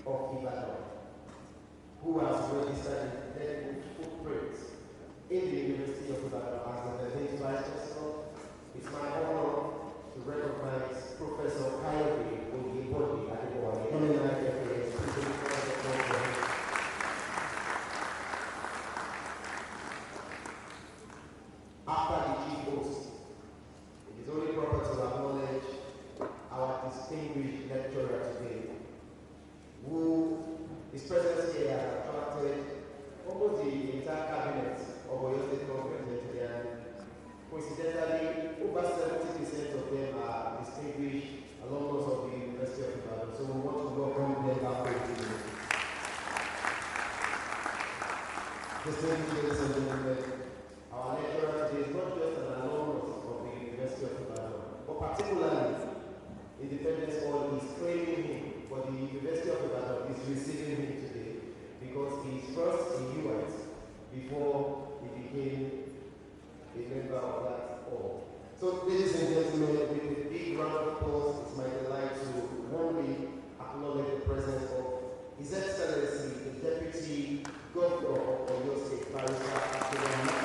of Ibadan, who has registered indelible footprints in the University of Ibadan as the next Vice Chancellor. It's my honor to recognize Professor Kayode Oyebode Adebowale, Alumni After the chief host, it is only proper to acknowledge our distinguished lecturer today, who his presence here has attracted almost the entire cabinet of Oyo State Government today, and coincidentally, over 70% of them are distinguished alumnus of the University of Ibadan. So we want to welcome them back home today. Distinguished ladies and gentlemen, our lecturer today is not just an alumnus of the University of Ibadan, but particularly Independence Hall is claiming him, but the University of Ibadan is receiving him today because he is first in US before he became a member of that hall. So, ladies and gentlemen, with a big round of applause, it's my delight to warmly acknowledge the presence of His Excellency, the Deputy Governor of Oyo State, Barrister Abdulrahman.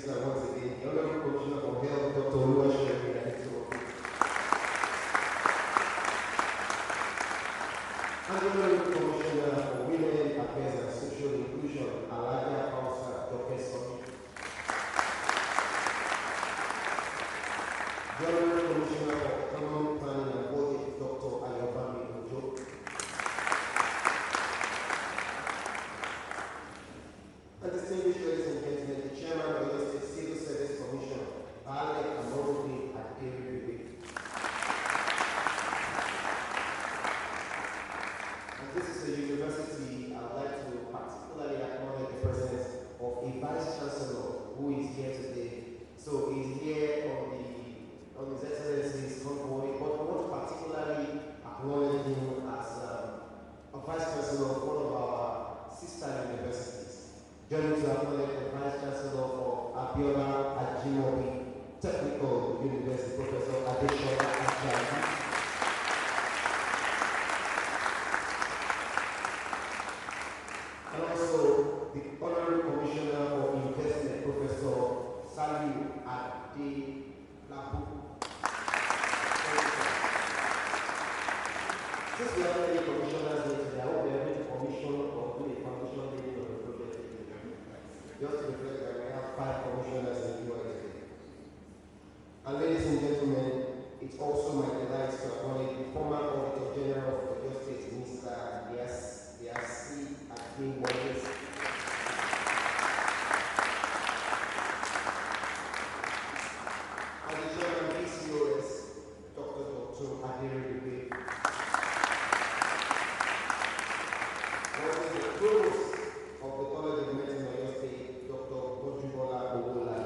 sir, once again. The Honorable Commissioner for Health, Dr. Alumni. And the Honorable Commissioner for Women Affairs and Social Inclusion, Alaja Hausa, Dr. Soni. The Honorable Commissioner for Economic Planning and Budget, Dr. Ayobami Ojo. And distinguished ladies and gentlemen, the Chairman of the State Civil Service Commission, Alec Amorodi Aderiwe. And this is a university I would like to particularly acknowledge the presence of a Vice Chancellor who is here today. So he's here on His Excellency's convoy, but we want to particularly acknowledge him as a Vice Chancellor of one of our sister universities. Joining to acknowledge the Vice Chancellor for Abiola Ajimobi Technical University, Professor Adeshola Ajayi. And also the Honorary Commissioner for Investment, Professor Saliu Adelabu. Since we have many commissioners here today, I hope they are going to commission or do a foundation meeting of the project. Just to reflect that we have 5 commissioners in the US. And ladies and gentlemen, it's also my delight to acknowledge the former Auditor General of the Justice, Mr. Yasi Akinwale. And the Chairman of PCOS, Dr. Aderiwe. Also the Provost of the College of Medicine of Oyo State, Dr. Gojubola Owola.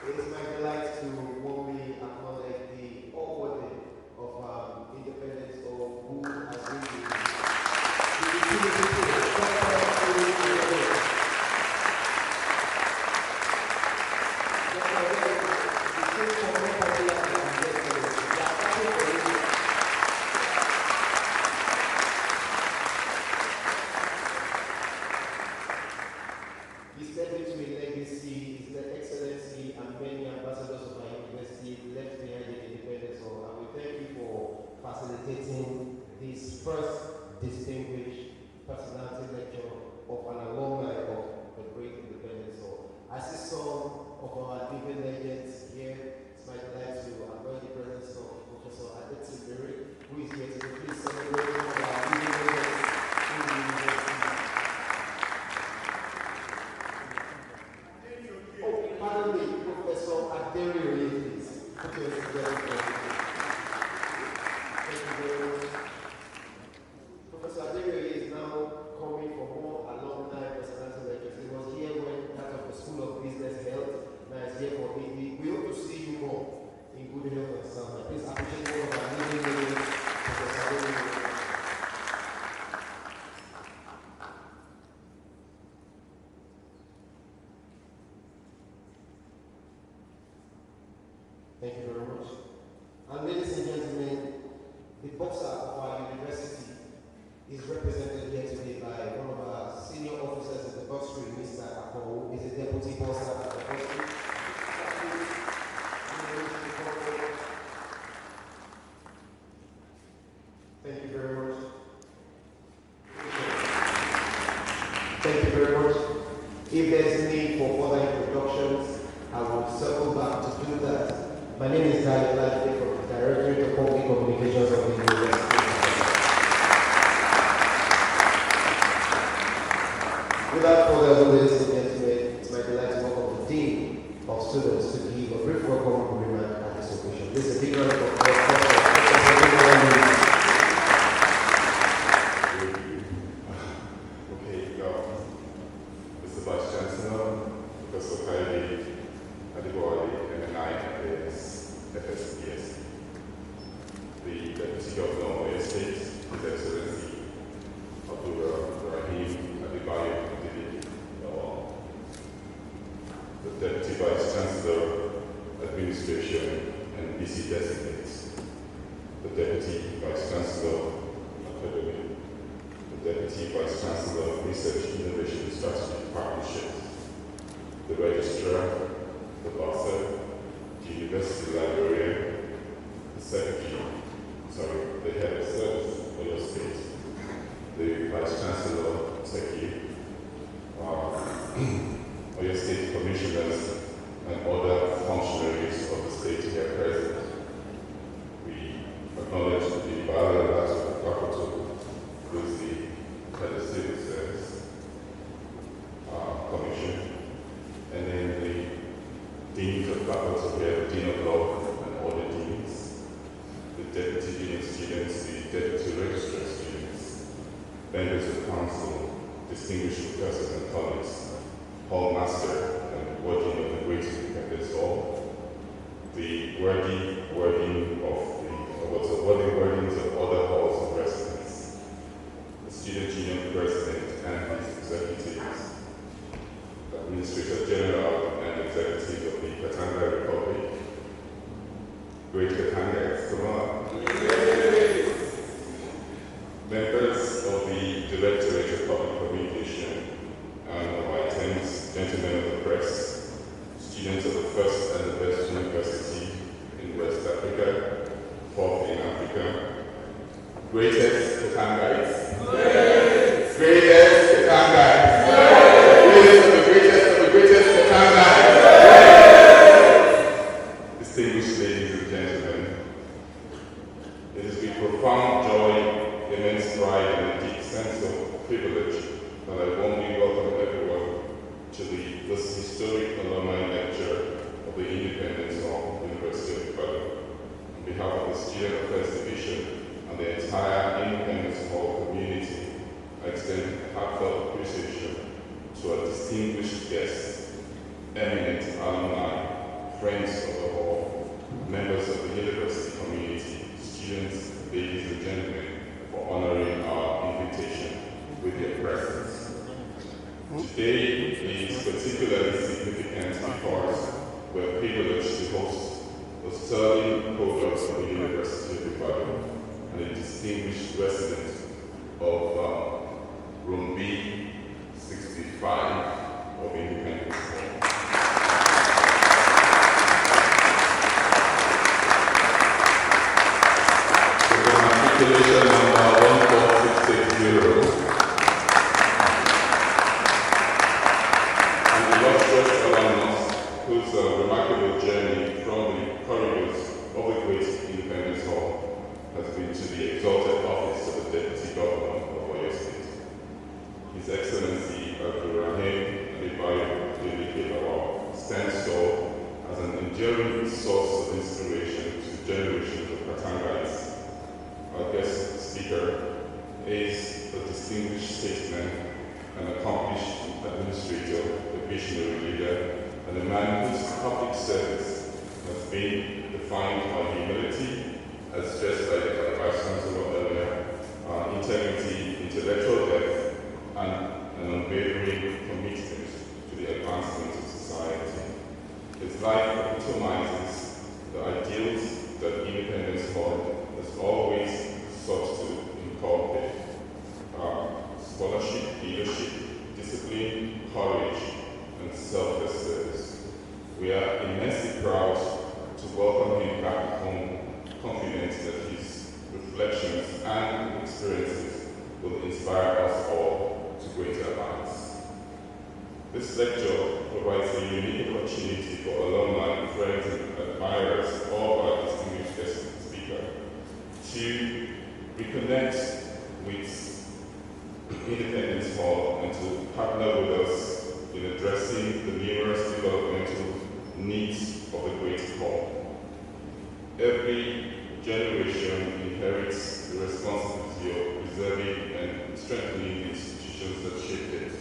It is my delight to warmly acknowledge the awardee of independence of who has been His between legacy is the excellency and many ambassadors of our university left behind in independence. And we thank you for facilitating this first distinguished personality lecture of an alumni of the great independence. I see some of our living legends here. It's my delight to acknowledge the presence of Professor Adetsi, who is here today. Please celebrate one of our living legends in the university. Pardon me, Professor Aderiwe, please. Thank you very much. Professor Aderiwe is now coming for more alumni personality lectures. He was here when part of the School of Business held. Now he's here for me. We hope to see you more in good health and sound. Please appreciate one of our living legends, Professor Aderiwe. Thank you very much. And ladies and gentlemen, the boxer of our university is represented here today by one of our senior officers in the boxery, Mr. Ako, who is a deputy boxer at the boxery. Thank you very much. Thank you very much. If there's need for further introductions, I will circle back to do that. My name is Daniel Lajde from the Directorate of Public Communications of the University. Without further ado, ladies and gentlemen, it's my delight to welcome the Dean of Students to give a brief welcome remark at this occasion. This is a big round of applause. Mr. Vice Chancellor, Professor Kaidi Adibori, MNI, FSPS, the Deputy Governor of Oyo State, His Excellency Rahim Adebayo, the Deputy Vice Chancellor, Administration and BC Designates, the Deputy Vice Chancellor, Academy, the Deputy Vice Chancellor, Research, Innovations, registrar, the bursar, the university librarian, the secretary, the head of service for your state, the vice chancellor, secretary, or your state commissioners, and other functionaries of the state here present. We acknowledge the value and rights of the faculty, who is the head of civil service commission, and then the deans of faculty here, the dean of law, and all the deans, the deputy dean of students, the deputy registrar of students, members of council, distinguished professors and colleagues, hall master and warden of the Great Independence Hall, the worthy wardens of other halls of residence, the student union president and his executives, administrator general and executive of the Katanga Republic, Great Katanga, come on, members of the Directorate of Public Communication and of items, gentlemen of the press, students of the first and the best university in West Africa, fourth in Africa, greatest Katangites, greatest Katangites, greatest of the greatest Katangites, distinguished ladies and gentlemen, it is with profound joy, immense pride, and a deep sense of privilege that I warmly welcome everyone to this historic alumni lecture of the Independence Hall, University of Ibadan. On behalf of the Student Affairs Division and the entire Independence Hall community, I extend heartfelt appreciation to our distinguished guests, eminent alumni, friends of the hall, members of the university community, students, ladies and gentlemen, for honoring our invitation with your presence. Today is particularly significant because we're privileged to host a sterling product of the University of Ibadan and a distinguished resident of Room B 65 of Independence Hall. The matriculation number 14660. Whose remarkable journey from the corridors of the Great Independence Hall has been to the exalted office of the Deputy Governor of Oyo State. His Excellency Abdurrahim Adebayo Deleke stands tall as an enduring source of inspiration to generations of Katangites. Our guest speaker is a distinguished statesman, an accomplished administrator, a visionary leader, and a man whose public service has been defined by humility, as stressed by the Vice Chancellor earlier, integrity, intellectual depth, and an unwavering commitment to the advancement of society. His life epitomizes the ideals that Independence Hall has always sought to inculcate: scholarship, leadership, discipline, courage, and selfless service. We are immensely proud to welcome him back home, confident that his reflections and experiences will inspire us all to greater heights. This lecture provides a unique opportunity for alumni, friends, and admirers of our distinguished guest speaker to reconnect with Independence Hall and to partner with us in addressing the numerous developmental needs of the Great Hall. Every generation inherits the responsibility of preserving and strengthening the institutions that shaped it.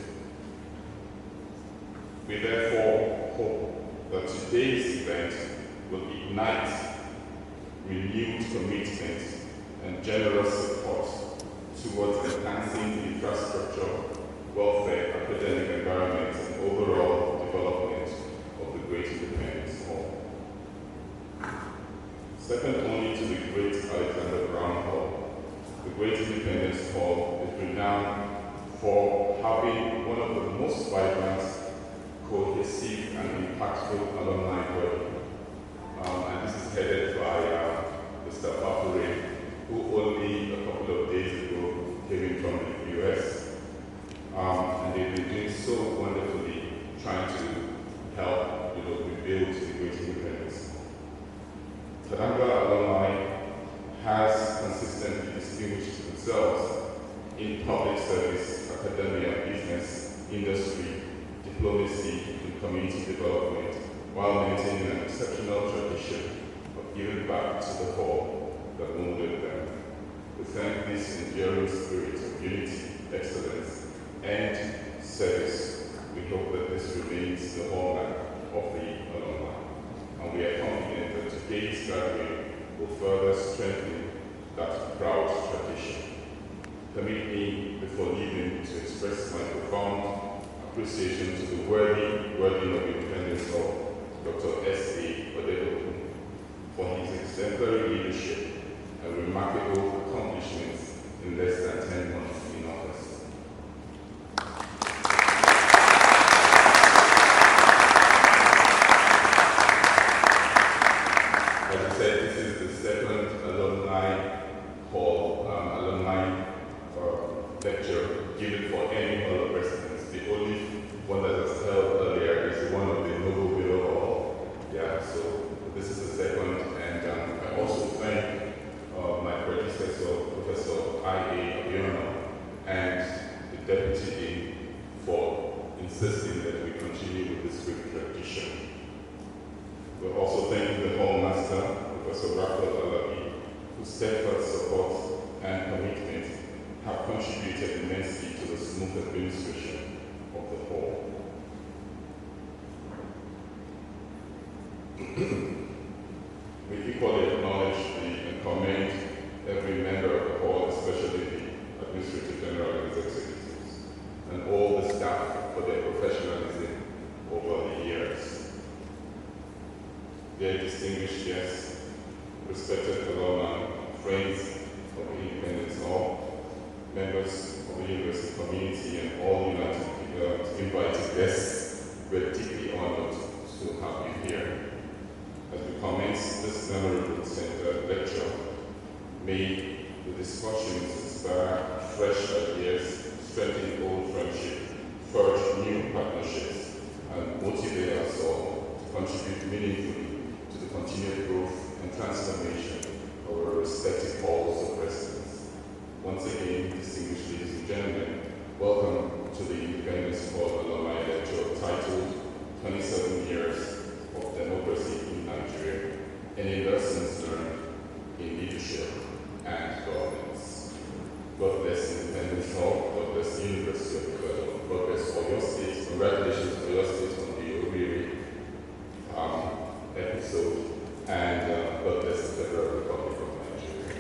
We therefore hope that today's event will ignite renewed commitment and generous support towards enhancing the infrastructure, welfare, academic environment, and overall development of the Great Independence Hall. Second only to the Great Alexander Brown Hall, the Great Independence Hall is renowned for having one of the most vibrant, cohesive, impactful alumni body. And this is headed by Mr. Bakure, who only a couple of days ago came in from the US. And they've been doing so wonderfully, trying to help rebuild the great independence. Tadanga Alumni has consistently distinguished themselves in public service, academia, business, industry, diplomacy, and community development, while maintaining an exceptional tradition of giving back to the whole that molded them. We thank this enduring spirit of unity, excellence, and service. We hope that this remains the hallmark of the alumni, and we are confident that today's gathering will further strengthen that proud tradition. Permit me, before leaving, to express my profound appreciation to the worthy of Independence Hall, Dr. S.A. Odedoku, for his exemplary leadership and remarkable accomplishments in less than 10 months in office. As I said, this is the second alumni hall, alumni lecture given for any hall of residence. The only one that was held earlier is the one of the Noble Below Hall. Yeah, so this is the second, and I also thank my predecessor, Professor I.A. Abiono, and the Deputy Dean for insisting that we continue with this great tradition. We also thank the Hall Master, Professor Raphael Alabi, whose steadfast support and commitment have contributed immensely to the smooth administration of the hall. We equally acknowledge and commend every member of the hall, especially the Administrative General and Executives, and all the staff for their professionalism over the years. Dear distinguished guests, respected alumni, friends of the Independence Hall, members of the university community, and all invited guests, we're deeply honored to have you here. As we commence this memorable lecture, may the discussions inspire fresh ideas, strengthen old friendship, forge new partnerships, and motivate us all to contribute meaningfully to the continued growth and transformation of our respective halls of residence. Once again, distinguished ladies and gentlemen, welcome to the Independence Hall Alumni Lecture titled 27 Years of Democracy in Nigeria, Any Lessons Learned in Leadership and Governance. God bless Independence Hall, God bless the University of Ibadan, God bless Oyo State. Congratulations to Oyo State on the Owerri episode, and God bless the Federal Republic of Nigeria.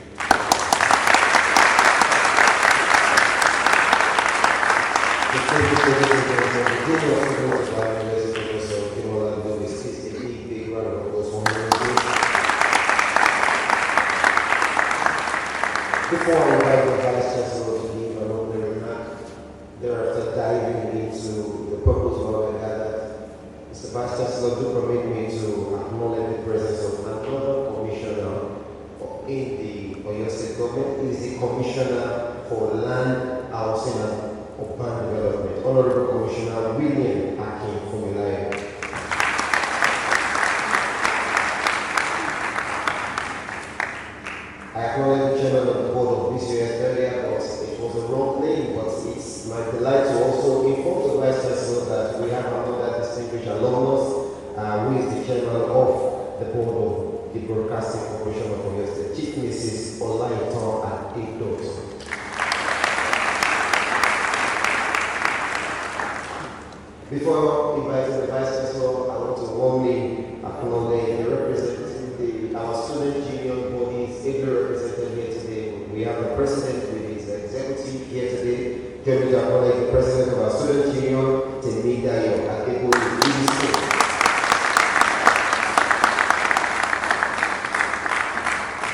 Before I invite the Vice Chancellor to give an opening remark, thereafter diving into the purpose of our gathered, Mr. Vice Chancellor, do permit me to acknowledge the presence of another commissioner in the Oyo State government. He is the Commissioner for Land, Housing and Urban Development, Honorable Commissioner William Akin Fumilayo. I acknowledge the chairman of the board of BCS earlier, but it was a wrong name. But it's my delight to also inform the Vice Chancellor that we have another distinguished alumnus, who is the chairman of the board of the Broadcasting Corporation of Oyo State, Chief Mrs. Olaitan Adedoto. Before inviting the Vice Chancellor, I want to warmly acknowledge the representatives, our student union bodies, ably represented here today. We have the president with his executive here today. Join me to acknowledge the president of our student union, Temidayo Adeboye.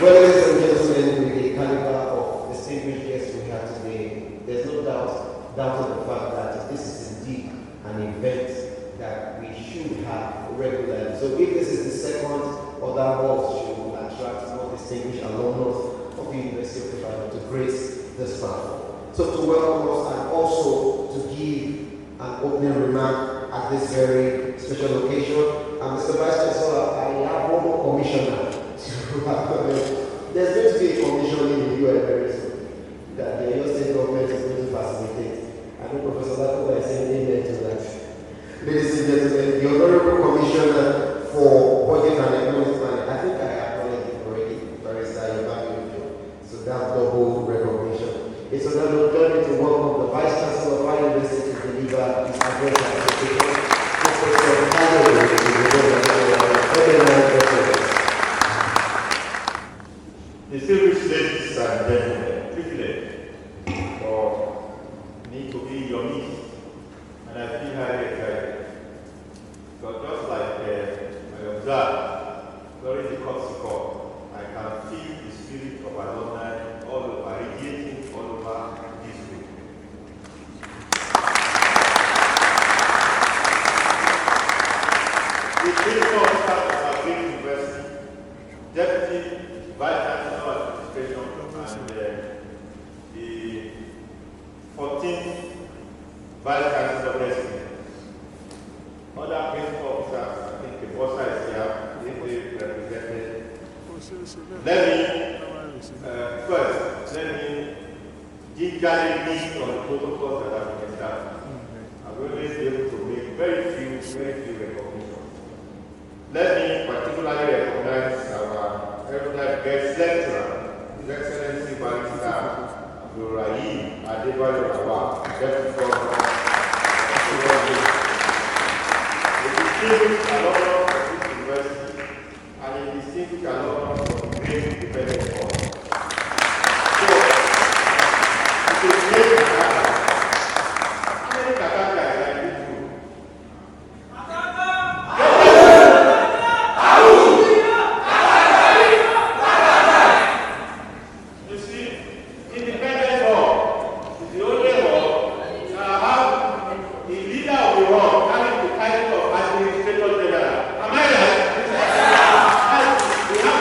Well, ladies and gentlemen, with the caliber of distinguished guests we have today, there's no doubt of the fact that this is indeed an event that we should have regularly. So if this is the second, other halls should attract more distinguished alumnus of the University of Ibadan to grace this platform. So to welcome us and also to give an opening remark at this very special occasion. And Mr. Vice Chancellor, I have one more commissioner to acknowledge. There's going to be a commission in the US very soon that the United State government is going to facilitate. I know Professor Lakoba is saying amen to that. Ladies and gentlemen, the Honorable Commissioner for Budget and Economic Planning, I think I acknowledged it already, Barrister Yobayo. So that's double recognition. It's an honor to welcome the Vice Chancellor of our University to deliver his address and presentation. Distinguished ladies and gentlemen, privilege for me to be in your midst, and I feel highly excited. Because just like I observed during the courtesy call, I can feel the spirit of alumni all over, radiating all over this room. The principal officer of our great university, Deputy Vice Chancellor of Administration, and the 14th Vice Chancellor President. Other principal officers, I think the boss is here, they represented. Let me gingerly list on the protocols that have been established. I will always be able to make very few recognitions. Let me particularly recognize our erudite guest lecturer, His Excellency Barrister Abdulrahim Adebayo Lawal, Deputy Governor. A distinguished alumnus of this university and a distinguished alumnus of the great independent hall. So, it is great to have. How many Kakaka is like this group? You see, independent hall is the only hall that have the leader of the hall carrying the title of Administrator General. Am I right? We have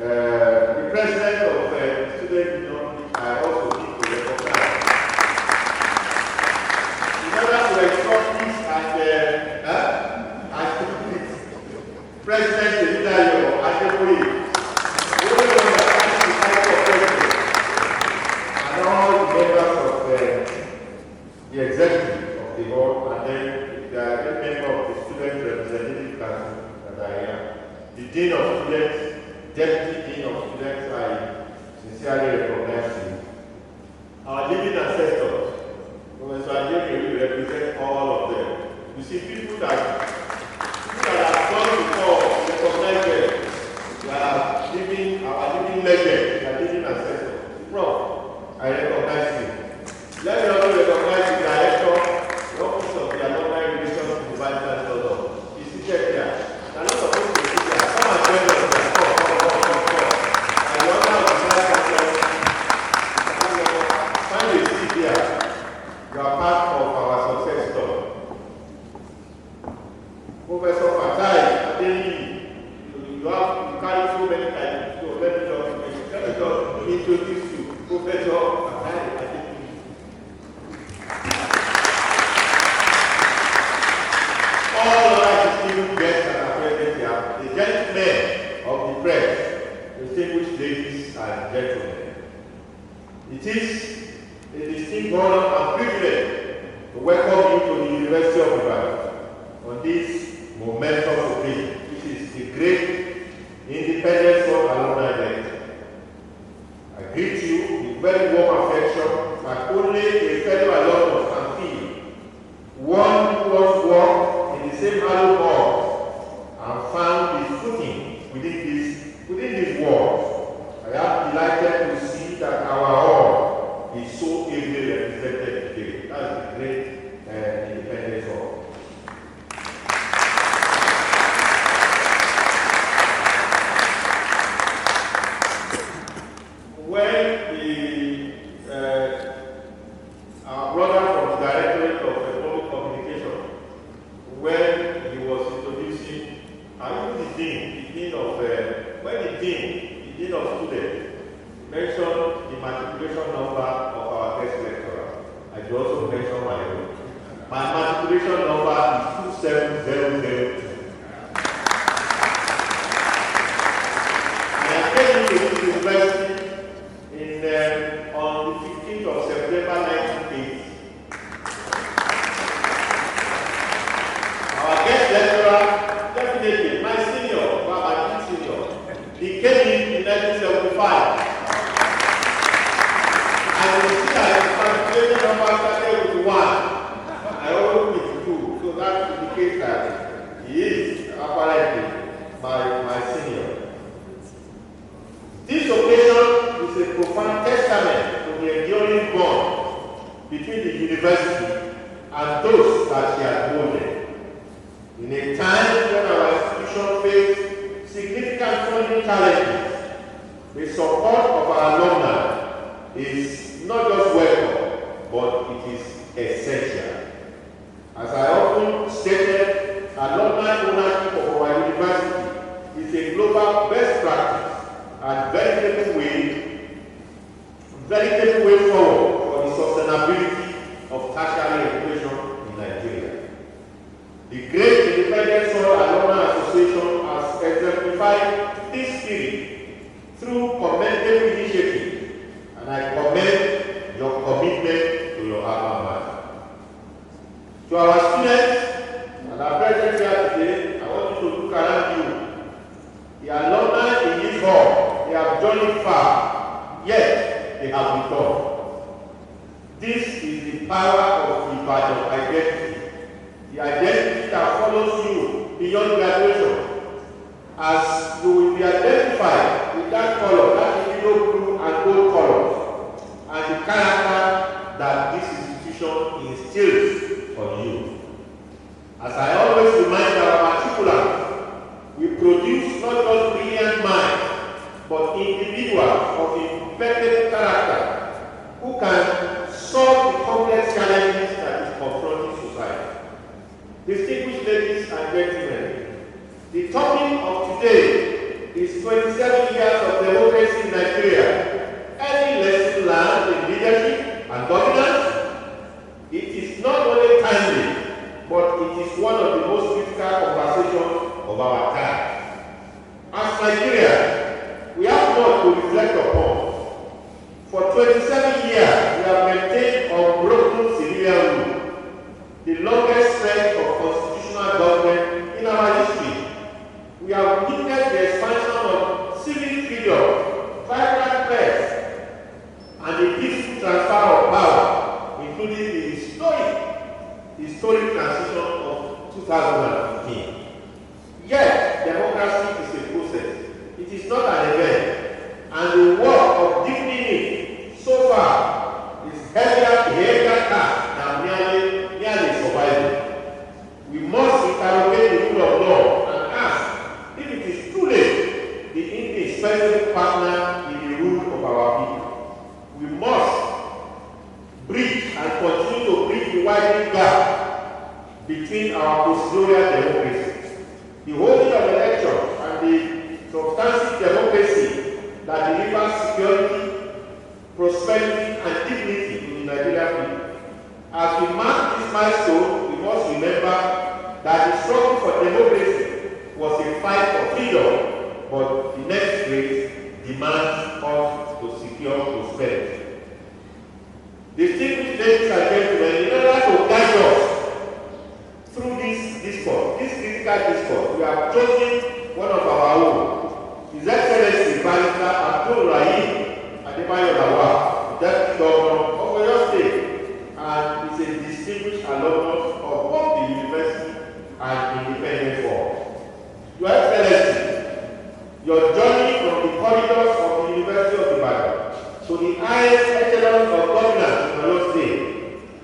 The president of the student union, I also need to recognize. the executive of the board, and then the member of the Student Representative Council that I am, the Dean of Students, Deputy Dean of Students, I sincerely recognize you. Our living ancestors, Professor Ajay, will represent all of them. You see, people that have gone before, recognize them. We are living, our living legends, we are living ancestors. Prof, I recognize you. Let me also recognize the director, the office of the Alumni Relations to the Vice Chancellor. He's seated here. They are not supposed to sit here. Come and join us. I love how the Vice Chancellor. Find a seat here. You are part of our success story. Professor Fatai, you carry so many titles, so let me just introduce you. Professor Fatai. All other distinguished guests that are present here, the gentlemen of the press, distinguished ladies and gentlemen. It is a distinct honor and privilege to welcome you to the University of Ibadan on this momentous occasion, which is the great Independence Hall Alumni Day. I greet you with very warm affection that only a fellow alumnus can feel. One who was born in the same hallowed halls and found his footing within these walls. I am delighted to see that our hall is so ably represented today. That's the great Independence Hall. Our brother from the Directorate of Public Communication, when he was introducing, the Dean of Students, mentioned the matriculation number of our guest lecturer. I should also mention my own. My matriculation number is 27002. And I came into this university on the 15th of September 1980. Our guest lecturer, definitely my senior, my senior, he came in 1975. And you see that his matriculation number started with 1. I always with 2, so that indicates that he is apparently my senior. This occasion is a profound testament to the enduring bond between the university and those that she has molded. In a time when our institution faced significant funding challenges, the support of our alumni is not just welcome, but it is essential. As I often stated, alumni ownership of our university is a global best practice and very capable way forward for the sustainability of tertiary education in Nigeria. The Great Independence Hall Alumni Association has exemplified this spirit through commendable initiatives, and I commend your commitment to your alma mater. To our students and our present here today, I want you to look around you. The alumni in this hall, they have journeyed far, yet they have returned. This is the power of Ibadan identity, the identity that follows you beyond graduation, as you will be identified with that color, that yellow, blue, and gold colors, and the character that this institution instills on you. As I always remind our matriculants, we produce not just brilliant minds, but individuals of impeccable character who can solve the complex challenges that is confronting society. Distinguished ladies and gentlemen, the topic of today is 27 years of democracy in Nigeria. Any lesson learned in leadership and governance? It is not only timely, but it is one of the most critical conversations of our time. As Nigeria, we have much to reflect upon. For 27 years, we have maintained unbroken civilian rule. peaceful transfer of power, including the historic transition of 2015. Yet, democracy is a process. It is not an event, and the work of deepening it so far is heavier task than merely surviving. We must interrogate the rule of law and ask if it is truly the indispensable partner in the rule of our people. We must bridge and continue to bridge the widening gap between our post-colonial democracy, the holding of elections, and the substantive democracy that delivers security, prosperity, and dignity to the Nigerian people. As we mark this milestone, we must remember that the struggle for democracy was a fight for freedom, but the next phase demands us to secure prosperity. Distinguished ladies and gentlemen, in order to guide us through this discourse, this critical discourse, we have chosen one of our own, His Excellency Barrister Abdul Rahim Adebayo Lawal, Deputy Governor of Oyo State, and is a distinguished alumnus of both the University and Independent Forum. Your Excellency, your journey from the corridors of the University of Ibadan to the highest echelons of governance in Oyo State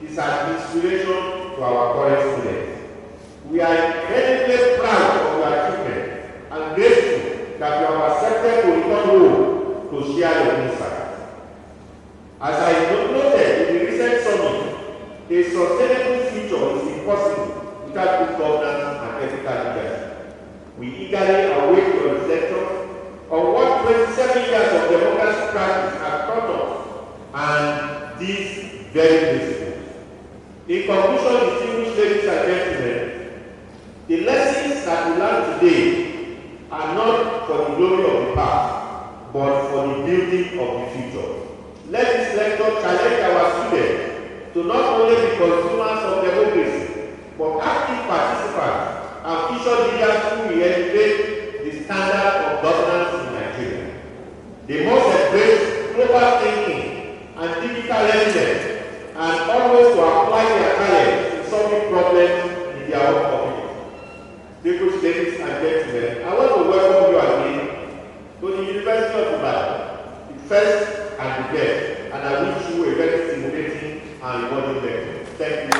is an inspiration to our current students. We are incredibly proud of your achievement and grateful that you have accepted to return home to share your insights. As I noted in the recent summit, a sustainable future is impossible without good governance and ethical leadership. We eagerly await your reflections on what 27 years of democracy practice have taught us and these very principles. In conclusion, distinguished ladies and gentlemen, the lessons that we learn today are not for the glory of the past, but for the building of the future. Let this lecture challenge our students to not only be consumers of democracy, but active participants and future leaders who will elevate the standard of governance in Nigeria. They must embrace global thinking and digital evidence and always to apply their talents in solving problems in their own community. Distinguished ladies and gentlemen, I want to welcome you again to the University of Ibadan, the first and the best, and I wish you a very stimulating and rewarding lecture. Thank you.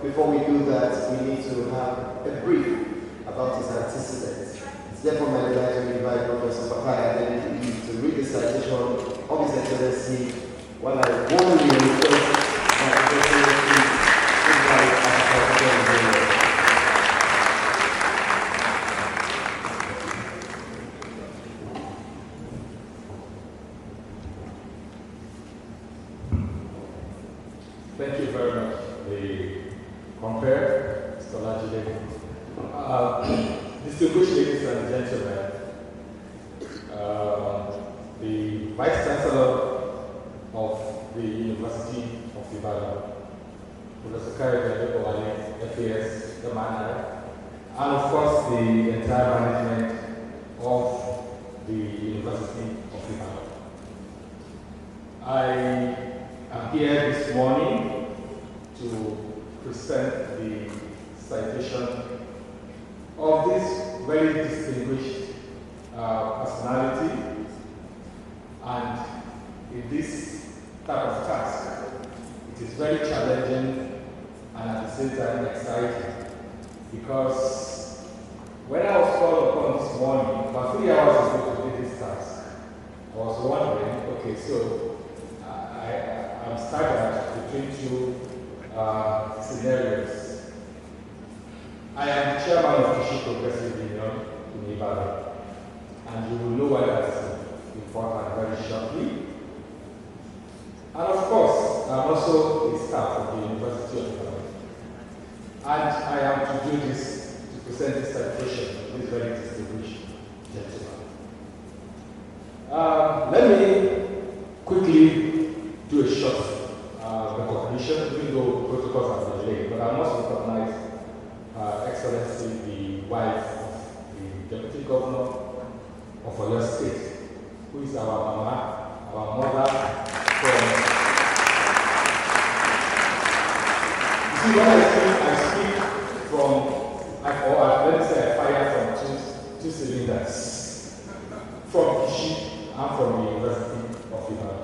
Before we do that, we need to have a brief about his antecedents. It's therefore my delight to invite Professor Bakaya and to read the citation of His Excellency while I warmly request my Excellency to invite our President. Thank you very much. Compare, Mr. Lajide. Distinguished ladies and gentlemen, the Vice Chancellor of the University of Ibadan, Professor Kayode FAS, the manager, and of course the entire management of the University of Ibadan. I am here this morning to present the citation of this very distinguished personality, and in this type of task, it is very challenging and at the same time exciting, because when I was called upon this morning, about 3 hours ago to do this task, I was wondering, okay, so I'm staggered between two scenarios. I am the chairman of Kishi Progressive Union in Ibadan, and you will know why that's important very shortly. And of course, I'm also a staff of the University of Ibadan, and I am to do this, to present this citation to this very distinguished gentleman. Let me quickly do a short recognition, even though protocols are delayed, but I must recognize Her Excellency, the wife of the Deputy Governor of Oyo State, who is our mama, our mother from. You see, when I speak from, or let me say I fire from two cylinders, from Kishi and from the University of Ibadan.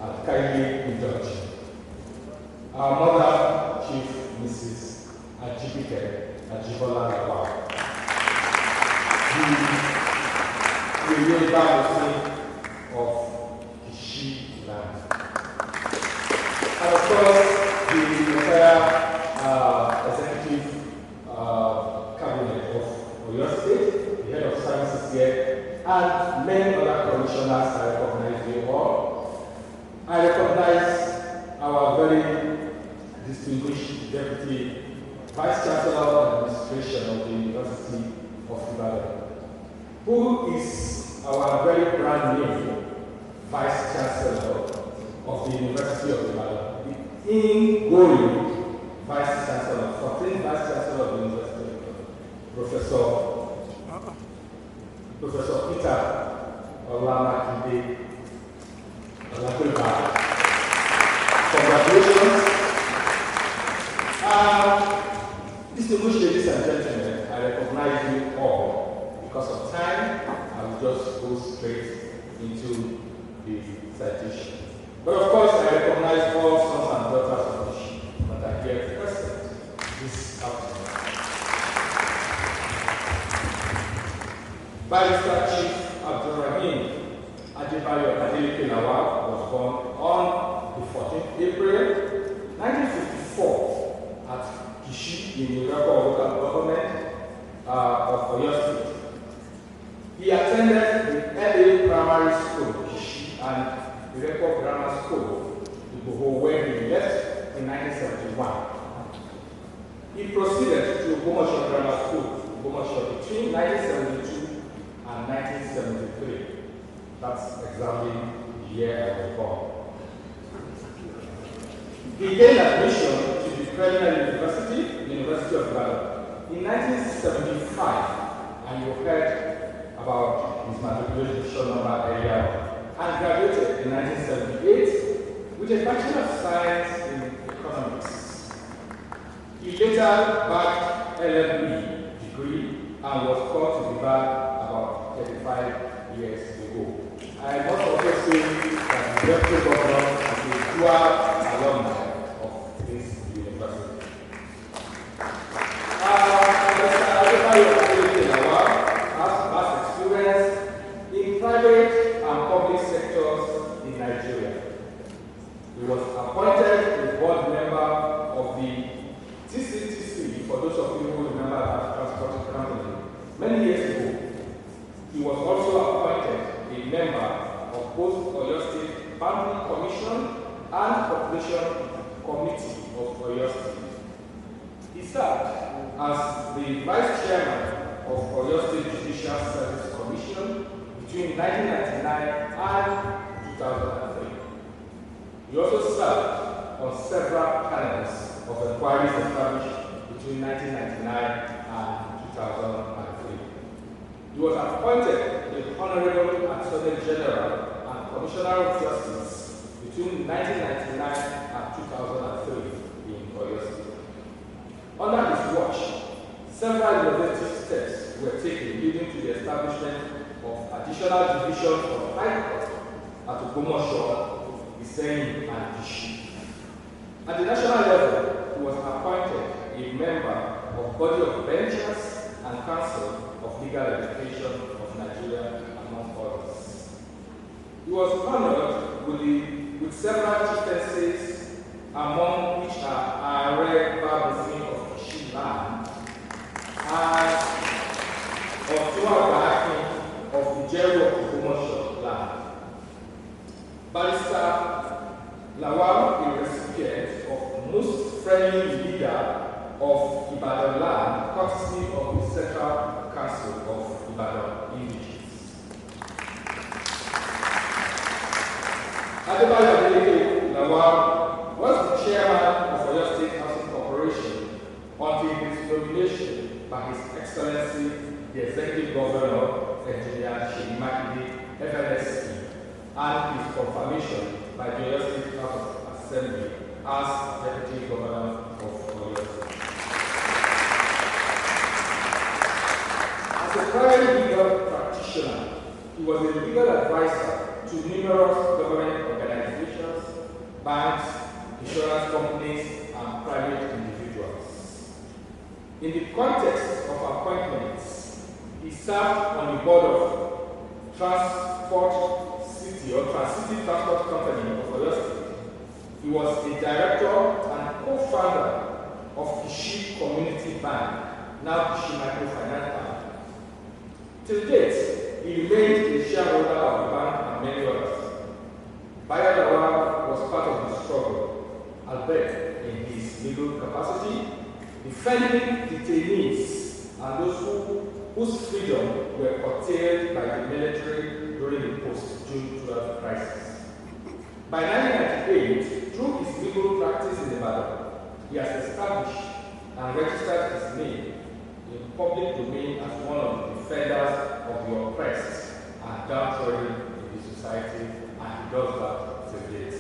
I'll kindly indulge. Our mother, Chief Mrs. Ajibike Ajibola Lawal, the Yoruba Muslim of Kishi land. And of course, the entire executive cabinet of Oyo State, the head of services here, and many other commissioners. I recognize you all. I recognize our very distinguished Deputy Vice Chancellor of Administration of the University of Ibadan, who is our very brand new Vice Chancellor of the University of Ibadan, the ingoing Vice Chancellor, 14th Vice Chancellor of the University of Ibadan, Professor Peter Olamakinde Olakulba. Congratulations. Distinguished ladies and gentlemen, I recognize you all. Because of time, I will just go straight into the citation. But of course, I recognize all sons and daughters of the ship that are here present this afternoon. Barrister Chief Abdurrahim Adebayo Adeleke Lawal was born on the 14th April 1954 at Kishi in the local government of Oyo State. He attended the LA Primary School, Kishi, and the Record Grammar School, Iboho, where he left in 1971. He proceeded to Ogbomoso Grammar School, Ogbomoso, between 1972 and 1973. That's exactly the year I was born. He gained admission to the Premier University, the University of Ibadan, in 1975, and you heard about his matriculation number earlier, and graduated in 1978 with a Bachelor of Science in Economics. He later bagged LLB degree and was called to the bar about 35 years ago. I must also say that the Deputy Governor is a dual alumni of this university. Has vast experience in private and public sectors in Nigeria. He was appointed a board member of the TCTC, for those of you who remember that transport company, many years ago. He was also appointed a member of both Oyo State Boundary Commission and Population Committee of Oyo State. He served as the Vice Chairman of Oyo State Judicial Service Commission between 1999 and 2003. He also served on several panels of inquiries established between 1999 and 2003. He was appointed the Honorable Attorney General and Commissioner of Justice between 1999 and 2003 in Oyo State. Under his watch, several innovative steps were taken leading to the establishment of additional divisions of High Court at Ogbomoso, Iseyin, and Kishi. At the national level, he was appointed a member of Body of Benchers and Council of Legal Education of Nigeria, among others. He was honored with several chieftaincies, among which are Are Babazin of Kishi land and of the Jero of Ogbomoso land. Barrister Lawal, a recipient of Most Friendly Leader of Ibadan land, courtesy of the Central Council of Ibadan Indigenes. Adebayo Adeleke Lawal was the chairman of Oyo State Housing Corporation until his nomination by His Excellency, the Executive Governor, Engineer Seyi Makinde, FNSP, and his confirmation by the Oyo State House of Assembly as Deputy Governor of Oyo State. As a private legal practitioner, he was a legal advisor to numerous government organizations, banks, insurance companies, and private individuals. In the context of appointments, he served on the board of Transport City or Trans-City Transport Company of Oyo State. He was a director and co-founder of Kishi Community Bank, now Kishi Microfinance Bank. Till date, he remained a shareholder of the bank and many others. Bayo Lawal was part of the struggle, albeit in his legal capacity, defending detainees and those whose freedom were curtailed by the military during the post-June 12 crisis. By 1998, through his legal practice in Ibadan, he has established and registered his name in public domain as one of the defenders of the oppressed and downtrodden in the society, and he does that till date.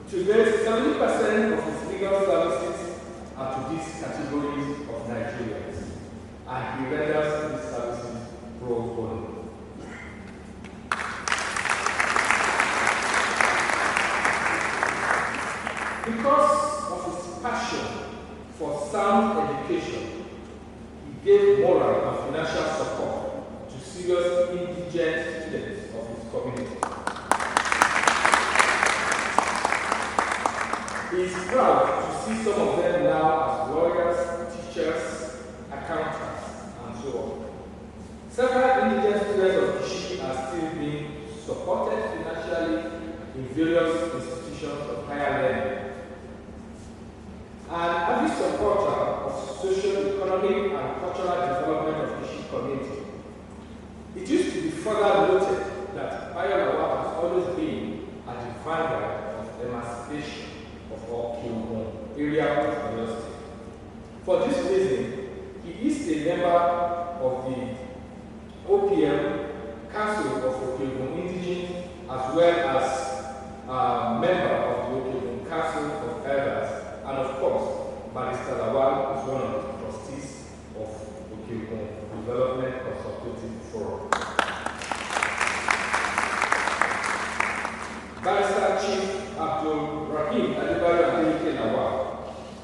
Today, 70% of his legal services are to these categories of Nigerians, and he renders these services pro bono. Because of his passion for sound education, he gave moral and financial support to serious indigent students of his community. He is proud to see some of them now as lawyers, teachers, accountants, and so on. Several indigent students of Kishi are still being supported financially in various institutions of higher learning. An avid supporter of social, economic, and cultural development of Kishi community, it used to be further noted that Bayo Lawal has always been at the vanguard of emancipation of our Okeogun area of Oyo State. For this reason, he is a member of the OPM Council of Okeogun Indigenes, as well as a member of the Okeogun Council of Elders. And of course, Barrister Lawal is one of the trustees of Okeogun Development Consultative Forum. Barrister Chief Abdul Rahim Adebayo Adeleke Lawal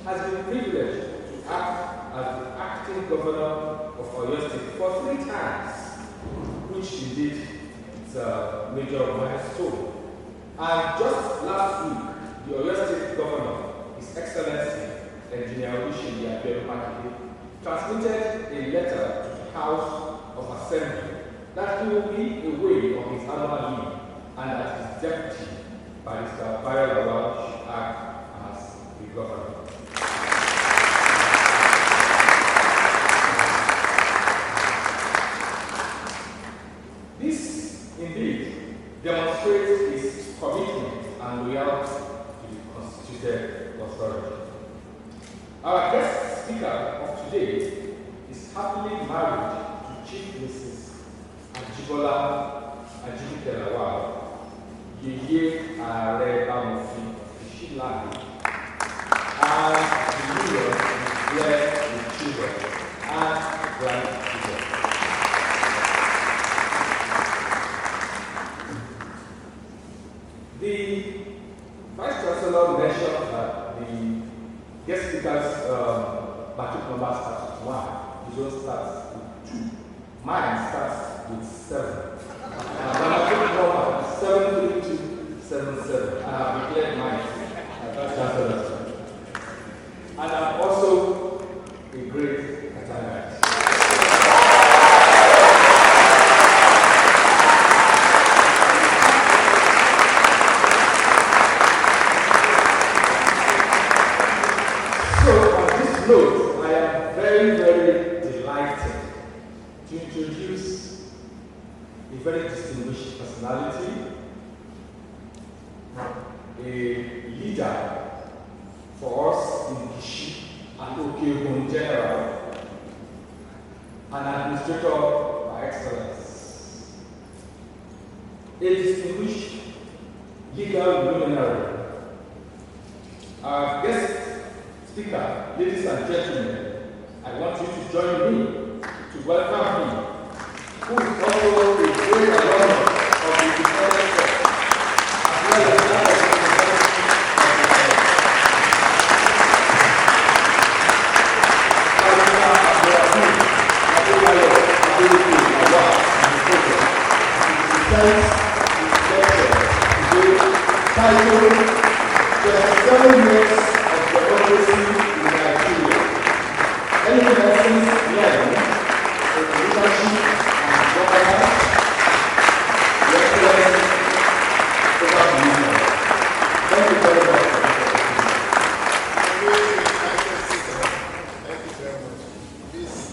has been privileged to act as the acting governor of Oyo State for 3 times, which indeed is a major milestone. And just last week, the Oyo State governor, His Excellency, Engineer Seyi Makinde, transmitted a letter to the House of Assembly that he will be away on his annual leave and that his deputy, Barrister Bayo Lawal, should act as the governor. This indeed demonstrates his commitment and loyalty to the constituted authority. Our guest speaker of today is happily married to Chief Mrs. Ajibola Ajibike Lawal, Yeye Are Bamofi Ishilani, and the union is blessed with children and grandchildren. The Vice Chancellor mentioned that the guest speaker's matric number starts with 1. His own starts with 2. Mine starts with 7. My matric number is 73277. I have declared mine as Vice Chancellor. And I'm also a great Catholic. So, on this note, I am very, very delighted to introduce very distinguished personality, a leader for us in Kishi and Okeogun in general, an administrator by excellence, a distinguished legal luminary. Our guest speaker, ladies and gentlemen, I want you to join me to welcome him, who is also a great alumni of the Defense Force, as well as that of the titled 27 Years of Democracy in Nigeria. Any lessons learned in leadership and governance, lessons over the years. Thank you very much. Thank you very much. Please.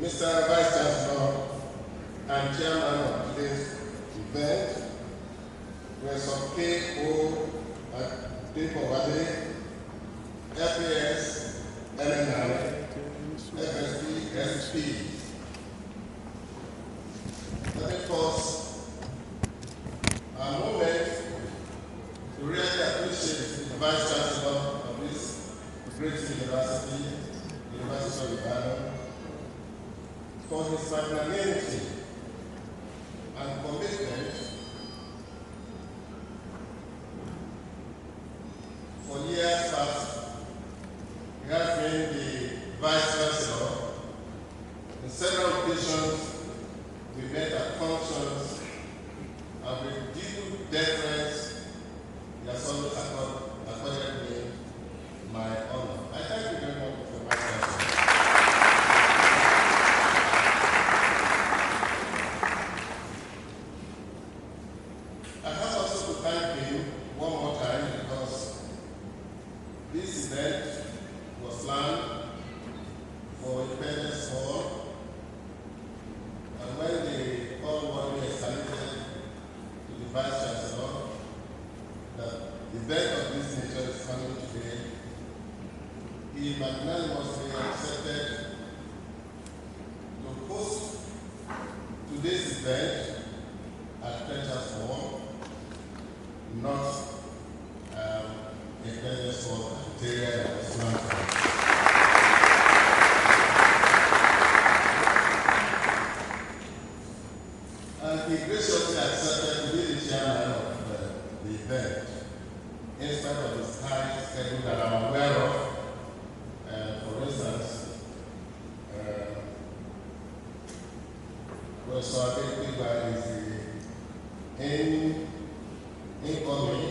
Mr. Vice Chancellor and Chairman of today's event, Professor K.O. Adepowale, FAS, Alumni, FSP, SP. Let me pause a moment to really appreciate the Vice Chancellor of this great university, the University of Ibadan, for his magnanimity and commitment for years past. He has been the Vice Chancellor. In several occasions, we met at functions, and with due deference, he has always accorded me my honor. I thank you very much, Mr. Vice Chancellor. I have also to thank him one more time because this event was planned for Independence Hall, and when the call was escalated to the Vice Chancellor that the event of this nature is coming today, he magnanimously accepted to host today's event at Prentice Hall, not Independence Hall cafeteria that was planned. And he graciously accepted to be the chairman of the event, in spite of his high schedule that I'm aware of. For instance, Professor Adepowale is the incoming,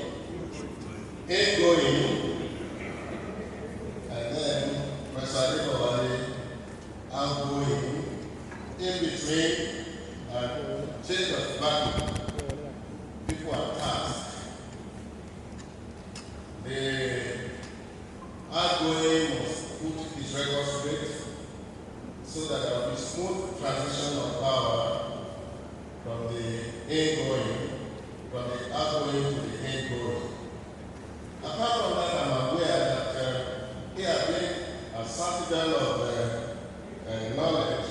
and then Professor Adepowale outgoing, in between, and change of back. People are tasked. The outgoing must put his record straight. so that there will be smooth transition of power from the ingoing, from the outgoing to the ingoing. Apart from that, I'm aware that he has been a citadel of knowledge.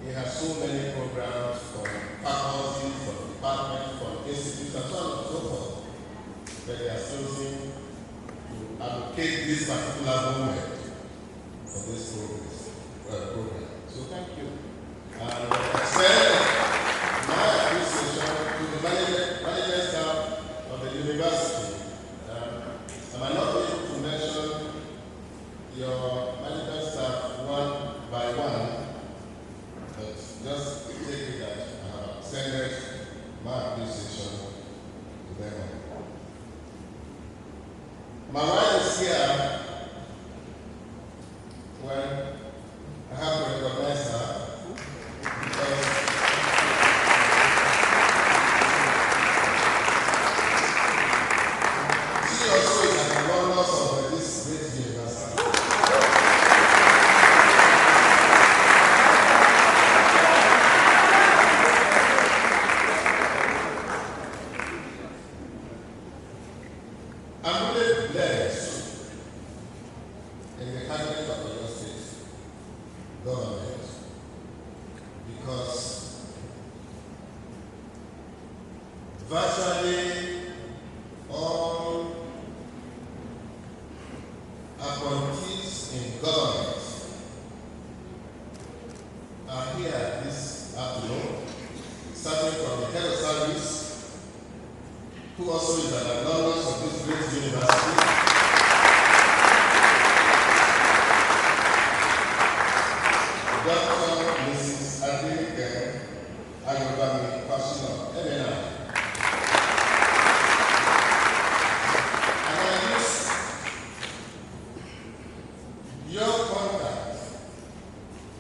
He has so many programs for faculty, for departments, for institutes, and so on and so forth. But they are choosing to allocate this particular moment for this program. So thank you. And extend my appreciation to the management staff of the university. I might not be able to mention your management staff one by one, but just take it that I have extended my appreciation to them. My wife is here. Well, I have to recognize her because she also is an alumnus of this great university. I'm really blessed in the cabinet of Oyo State government because virtually all appointees in government are here this afternoon, starting from the head of service, who also is an alumnus of this great university. Dr. Mrs. Adeleke Ayobami Pasina, MNI. And I use your contact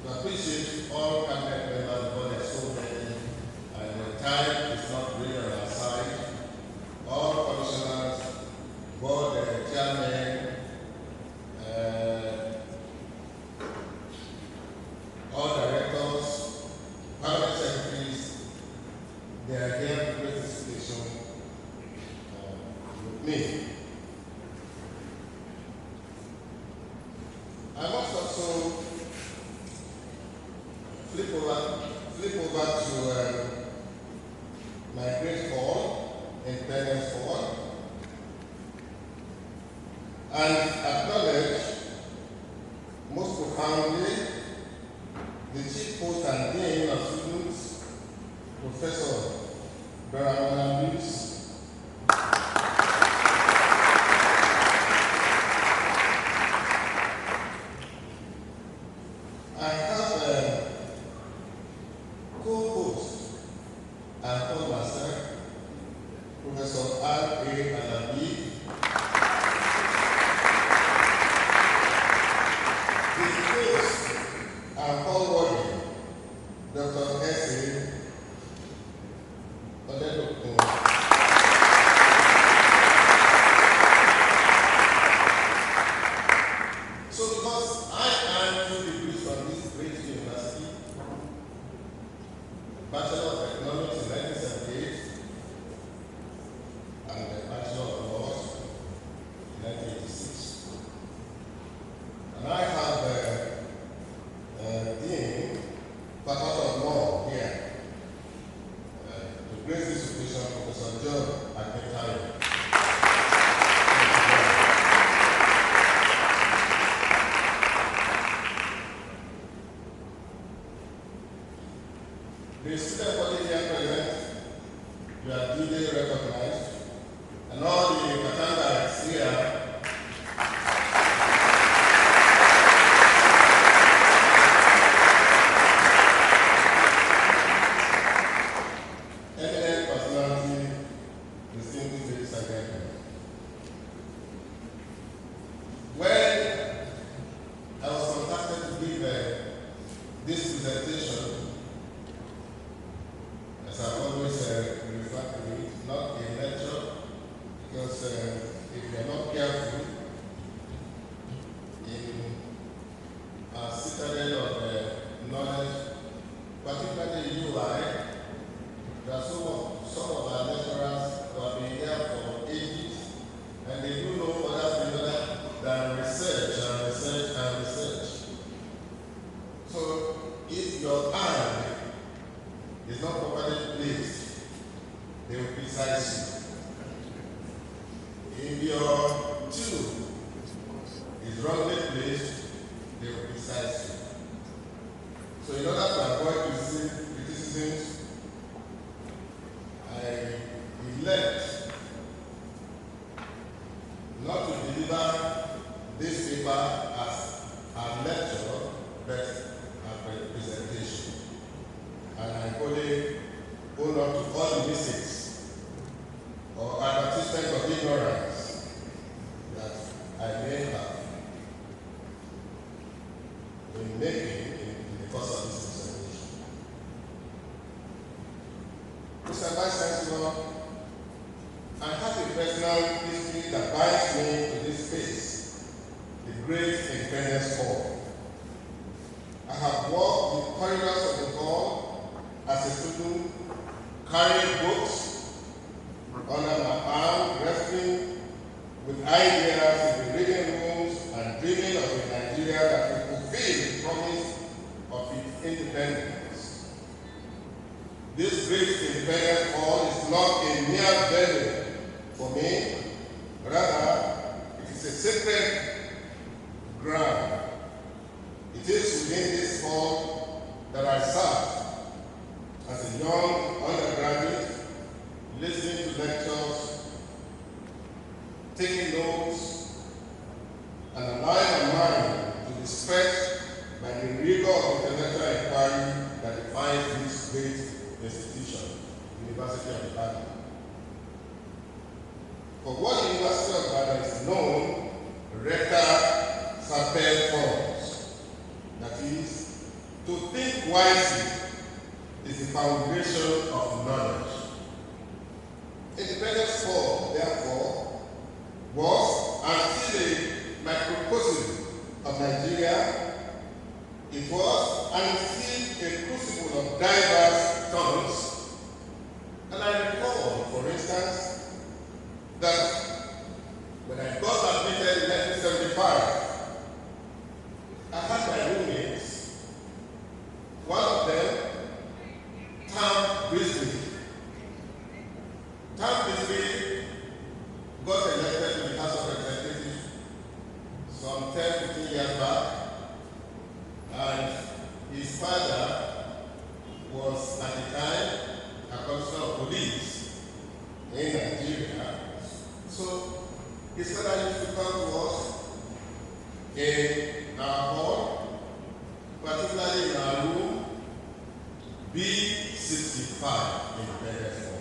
to appreciate all cabinet members, because there are so many, and the time is not really on our side. All commissioners, board chairmen, all directors, permanent secretaries, they are here to create this situation with me. I must also flip over to my great hall, Independence Hall, and acknowledge most profoundly the Chief Host and Dean of Students, Professor Baraman Lewis. I have a co-host and co-master, Professor R.A. Alabi. The host and forwarding Dr. S.A. Odedokun. wrongly placed, they will criticize you. So in order to avoid criticisms, I elect not to deliver this paper as a lecture, but a presentation. And I fully hold on to all the mistakes or advertisement of ignorance that I may have been making in the course of this presentation. Mr. Vice Chancellor, I have a personal history that binds me to this space, the Great Independence Hall. I have walked the corridors of the hall as a student, carrying books under my arm, wrestling with ideas in the reading rooms and dreaming of a Nigeria that will fulfill the promise of its independence. This Great Independence Hall is not a mere venue for me, rather, it is a sacred ground. It is within this hall that I sat as a young undergraduate, listening to lectures, taking notes, and allowing my mind to be stretched by the rigor of intellectual inquiry that defines this great institution, University of Ibadan. For what the University of Ibadan is known, rector sapere forums. That is, to think wisely is the foundation of knowledge. Independence Hall, therefore, was and still a microcosm of Nigeria. It was and is still a crucible of diverse tongues. And I recall, for instance, that when I got admitted in 1975, I had my roommates. One of them, Tam Brisby. Tam Brisby got elected to the House of Representatives some 10-15 years back, and his father was at the time a commissioner of police in Nigeria. So his father used to come to us in our hall, particularly in our room, B65 in Independence Hall.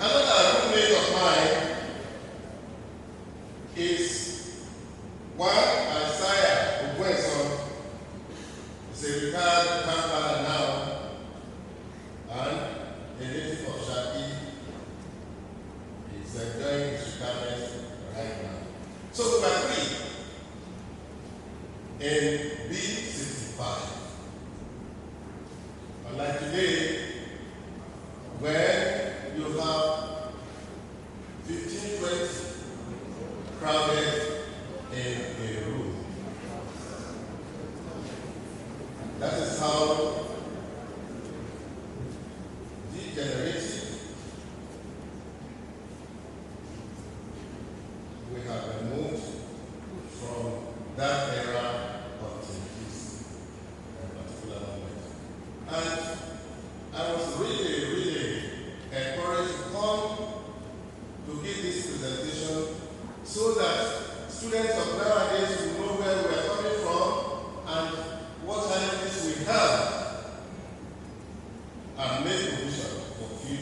Another roommate of mine is one Isaiah Ogwenson. He's a retired grandfather now and a native of Shaki. He's enjoying his retirement right now. So we are three in B65. Unlike today, where you have 15, 20 crowded in a room. That is how degenerative we have moved from that era of this particular moment. And I was really encouraged to come to give this presentation so that students of nowadays will know where we are coming from and what challenges we have and make provision for future.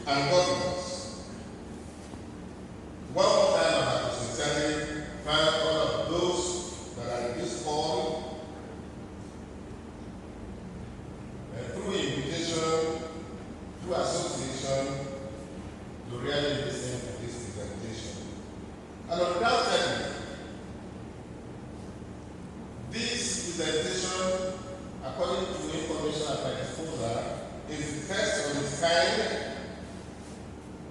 and governance. One more time, I have to sincerely thank all of those that are in this hall through invitation, through association, to really listen to this presentation. And undoubtedly, this presentation, according to information at my disposal, is the first of its kind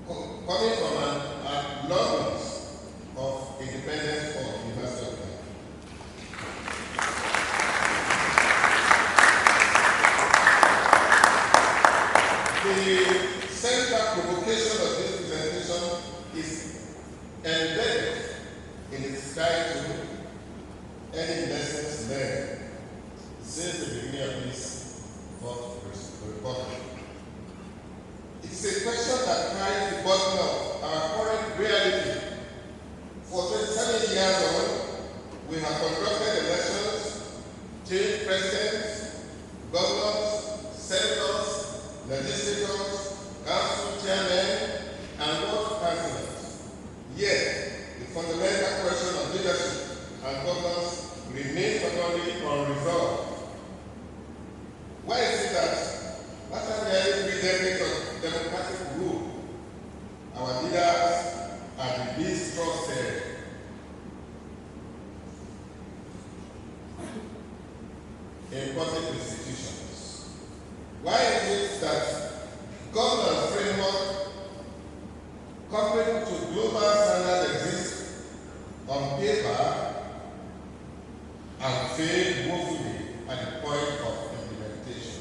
coming from an alumnus of Independence of University of Ghana. The central provocation of this presentation is embedded in its title, Any Lessons Learned since the beginning of this fourth republic. It's a question that carries the burden of our current reality. For 27 years on, we have conducted elections, changed presidents, governors, senators, legislators, council chairmen, and board councillors. Yet, the fundamental question of leadership and governance remains utterly unresolved. Why is it that after nearly 3 decades of democratic rule, our leaders are the least trusted in public institutions? Why is it that governance framework comparable to global standards exist on paper and fail woefully at the point of implementation?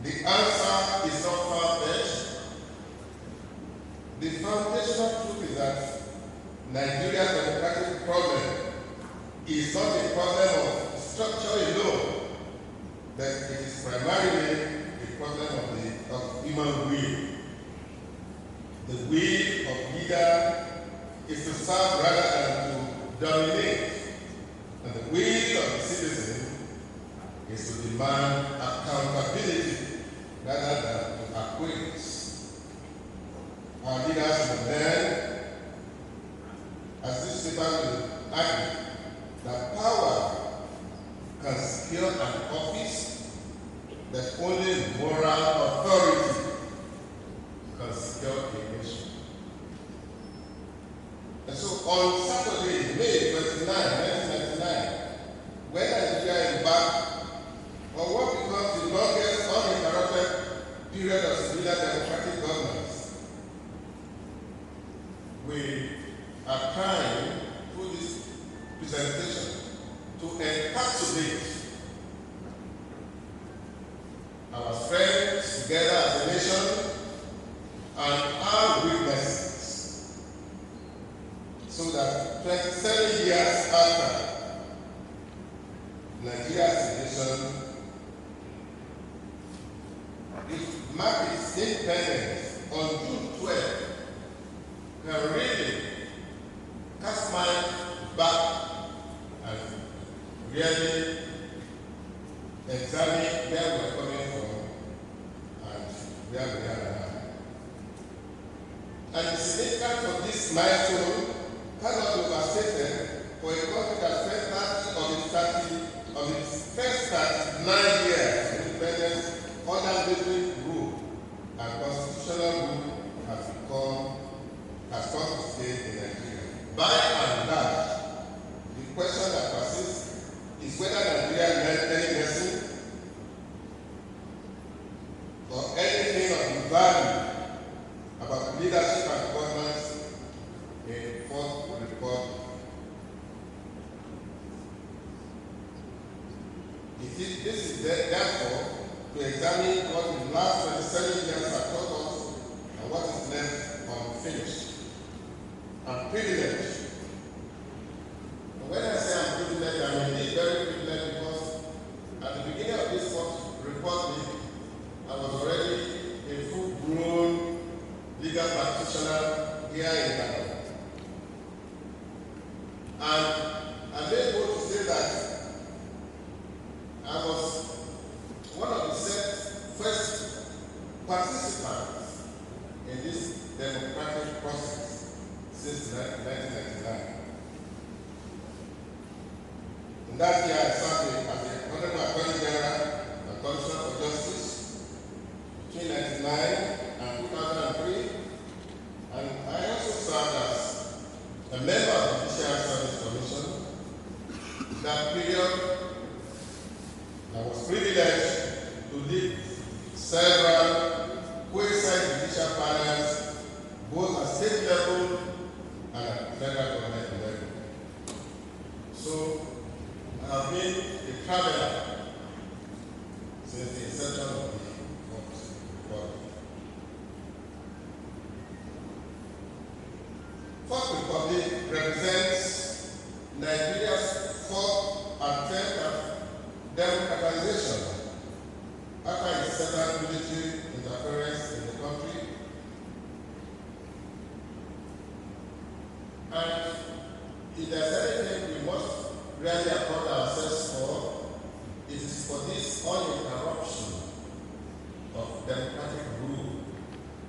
The answer is not far-fetched. The foundational truth is that Nigeria's democratic problem is not a problem of structure alone, but it is primarily a problem of human will. The will of leader is to serve rather than to dominate, and the will of the citizen is to demand accountability rather than to acquiesce. Our leaders will learn, as this paper will argue, that power can secure an office, that only moral authority can secure a nation. And so on Saturday, May 29, 1999, when Nigeria embarked on what becomes the longest uninterrupted period of civilian democratic governance, we are trying, through this presentation, to encapsulate our strengths together as a nation and our weaknesses, so that 27 years after Nigeria's nation, it marked its independence on June 12, can really cast mind back and really examine where we are coming from and where we are now. And the significance of this milestone cannot be overstated for a country that spent 30 of its first 39 years of independence under military rule and constitutional rule has come to stay in Nigeria. By and large, the question that persists is whether Nigeria learned any lesson or anything of value about leadership and governance in fourth report. This is therefore to examine what the last 27 years have taught us and what is left unfinished. I'm privileged. And when I say I'm privileged, I'm indeed very privileged because at the beginning of this republic, I was already a full-grown legal practitioner here in Ghana. And I'm able to say that I was one of the first parts participants in this democratic process since 1999. In that year, I served as the Honorable Attorney General and Commissioner for Justice between 1999 and 2003, and I also served as a member of the Judicial Service Commission. In that period, I was privileged to lead several quasi-judicial panels, both at state level and at federal government level. So, I have been a traveler since the inception of the Fourth Republic. Fourth Republic represents Nigeria's fourth attempt at democratization after its second military interference in the country. And if there's anything we must really applaud ourselves for, it is for this uninterruption of democratic rule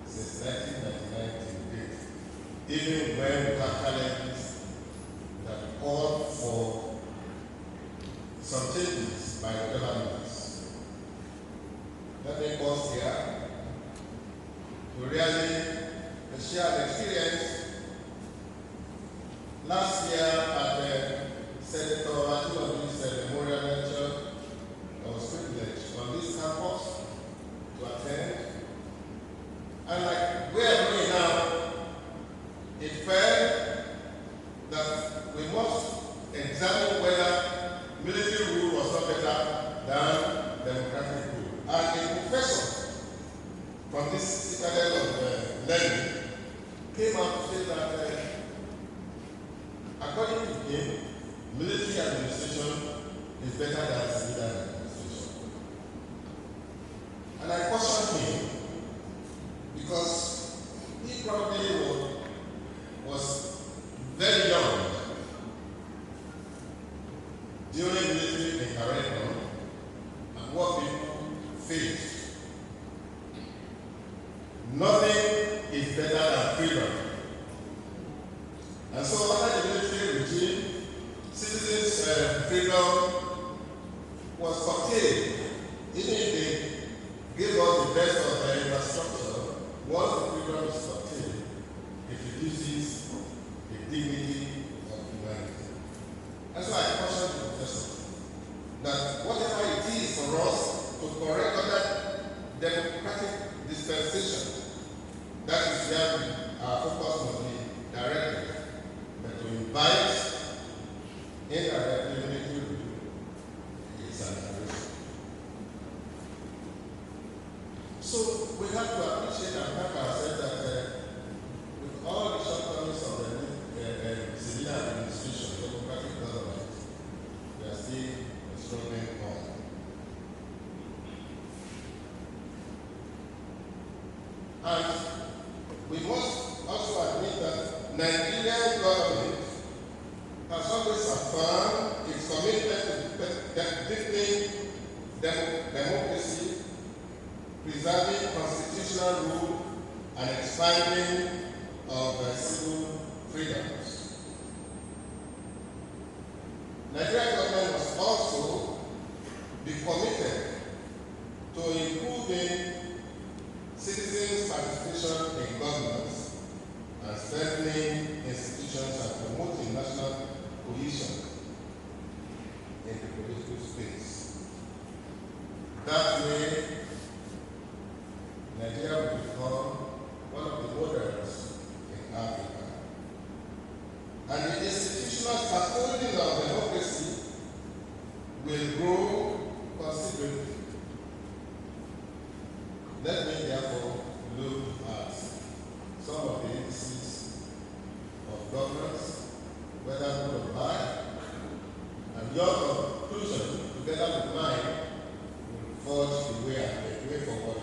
since 1999 to date, even when we have challenges that call for some changes by the governments. Let me pause here to really share the experience. Last year at the Senator Atinobi's memorial lecture, I was privileged on this campus to attend. And like we are doing now, it felt that we must examine whether military rule was not better than democratic rule. And a professor from this citadel of learning came out to say that according to him, military administration is better than civil administration. And I questioned him because he probably was very young during military intervention and what people faced. Nothing is better than freedom. And so under the military regime, citizens' freedom was curtailed. Even if they gave us the best of their infrastructure, once the freedom is curtailed, it reduces the dignity of humanity. And so I cautioned the professor that whatever it is for us to correct other democratic dispensation, that is where our focus must be directed. But to invite indirectly military rule is an aberration. So we have to appreciate and thank ourselves that with all the shortcomings of the civil administration, democratic government, we are still struggling on. And we must also admit that Nigerian government has always affirmed its commitment to deepening democracy, preserving constitutional rule, and expanding of civil freedoms. Nigerian government must also be committed to improving citizens' participation in governance and strengthening institutions and promoting national cohesion in the political space. That way, Nigeria will become one of the models in Africa. And the institutional scaffolding of democracy will grow considerably. Let me therefore look at some of the indices of governance, whether good or bad, and your conclusion, together with mine, will forge the way forward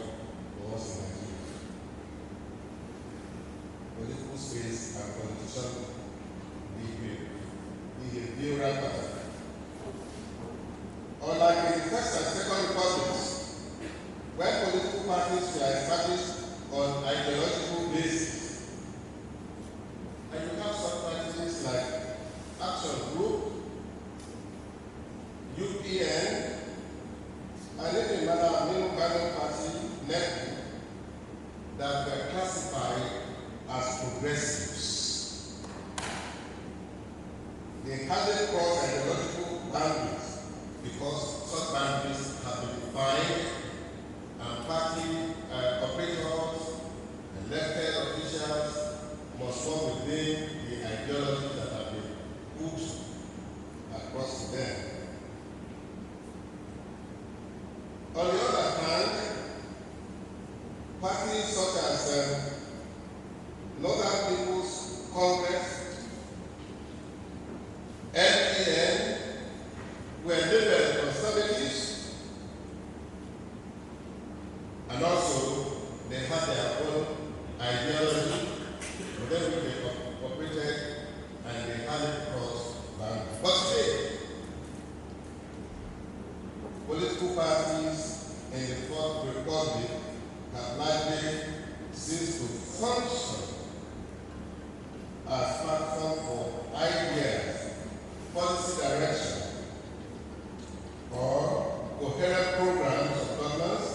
for us in Nigeria. Political space and politician behavioral pattern. Unlike in the first and second republics, when political parties were established on ideological basis. And you have some parties like Action Group, UPN, and even another Minu Party network that were classified as progressives. They hadn't crossed ideological boundaries because such boundaries have been defined, and party operators, elected officials must work within the ideologies that have been put across to them. On the other hand, parties such as Northern People's Congress, NPN, were labeled conservatives, and also they had their own ideology, within which they operated, and they hadn't crossed boundaries. But today, political parties in the Fourth Republic have largely ceased to function as platform for ideas, policy direction, or coherent programs of governance.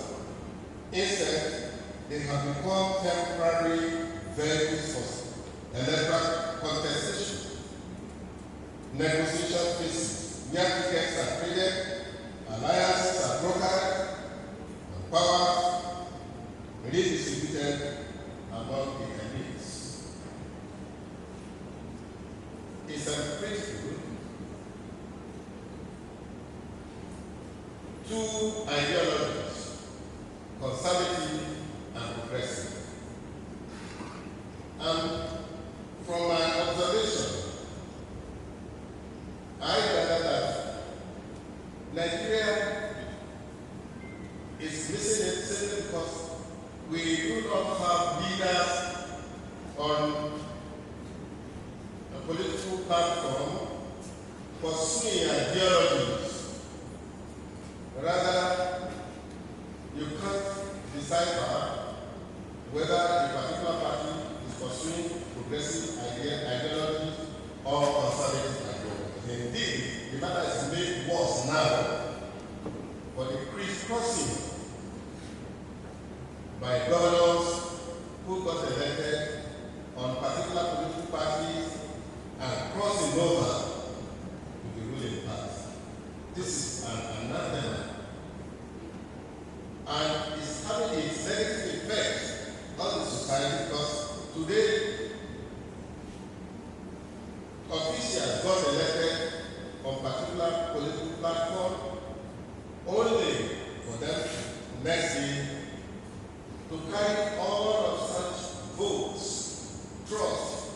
Instead, they have become temporary vehicles for electoral contestation, negotiation phases, where tickets are traded, alliances are brokered, and powers redistributed among the elites. It's uncritical. Two ideologies, conservative and progressive. And from my observation, I gather that Nigeria is missing it simply because we do not have leaders on a political platform pursuing ideologies. Rather, you can't decipher whether a particular party is pursuing progressive ideologies or conservative ideologies. Indeed, the matter is made worse now for the crisscrossing by governors who got elected on particular political parties and crossing over to the ruling party. This is an anathema, and it's having its negative effect on the society because today officials got elected on particular political platform only for them next year to carry all of such votes, trust,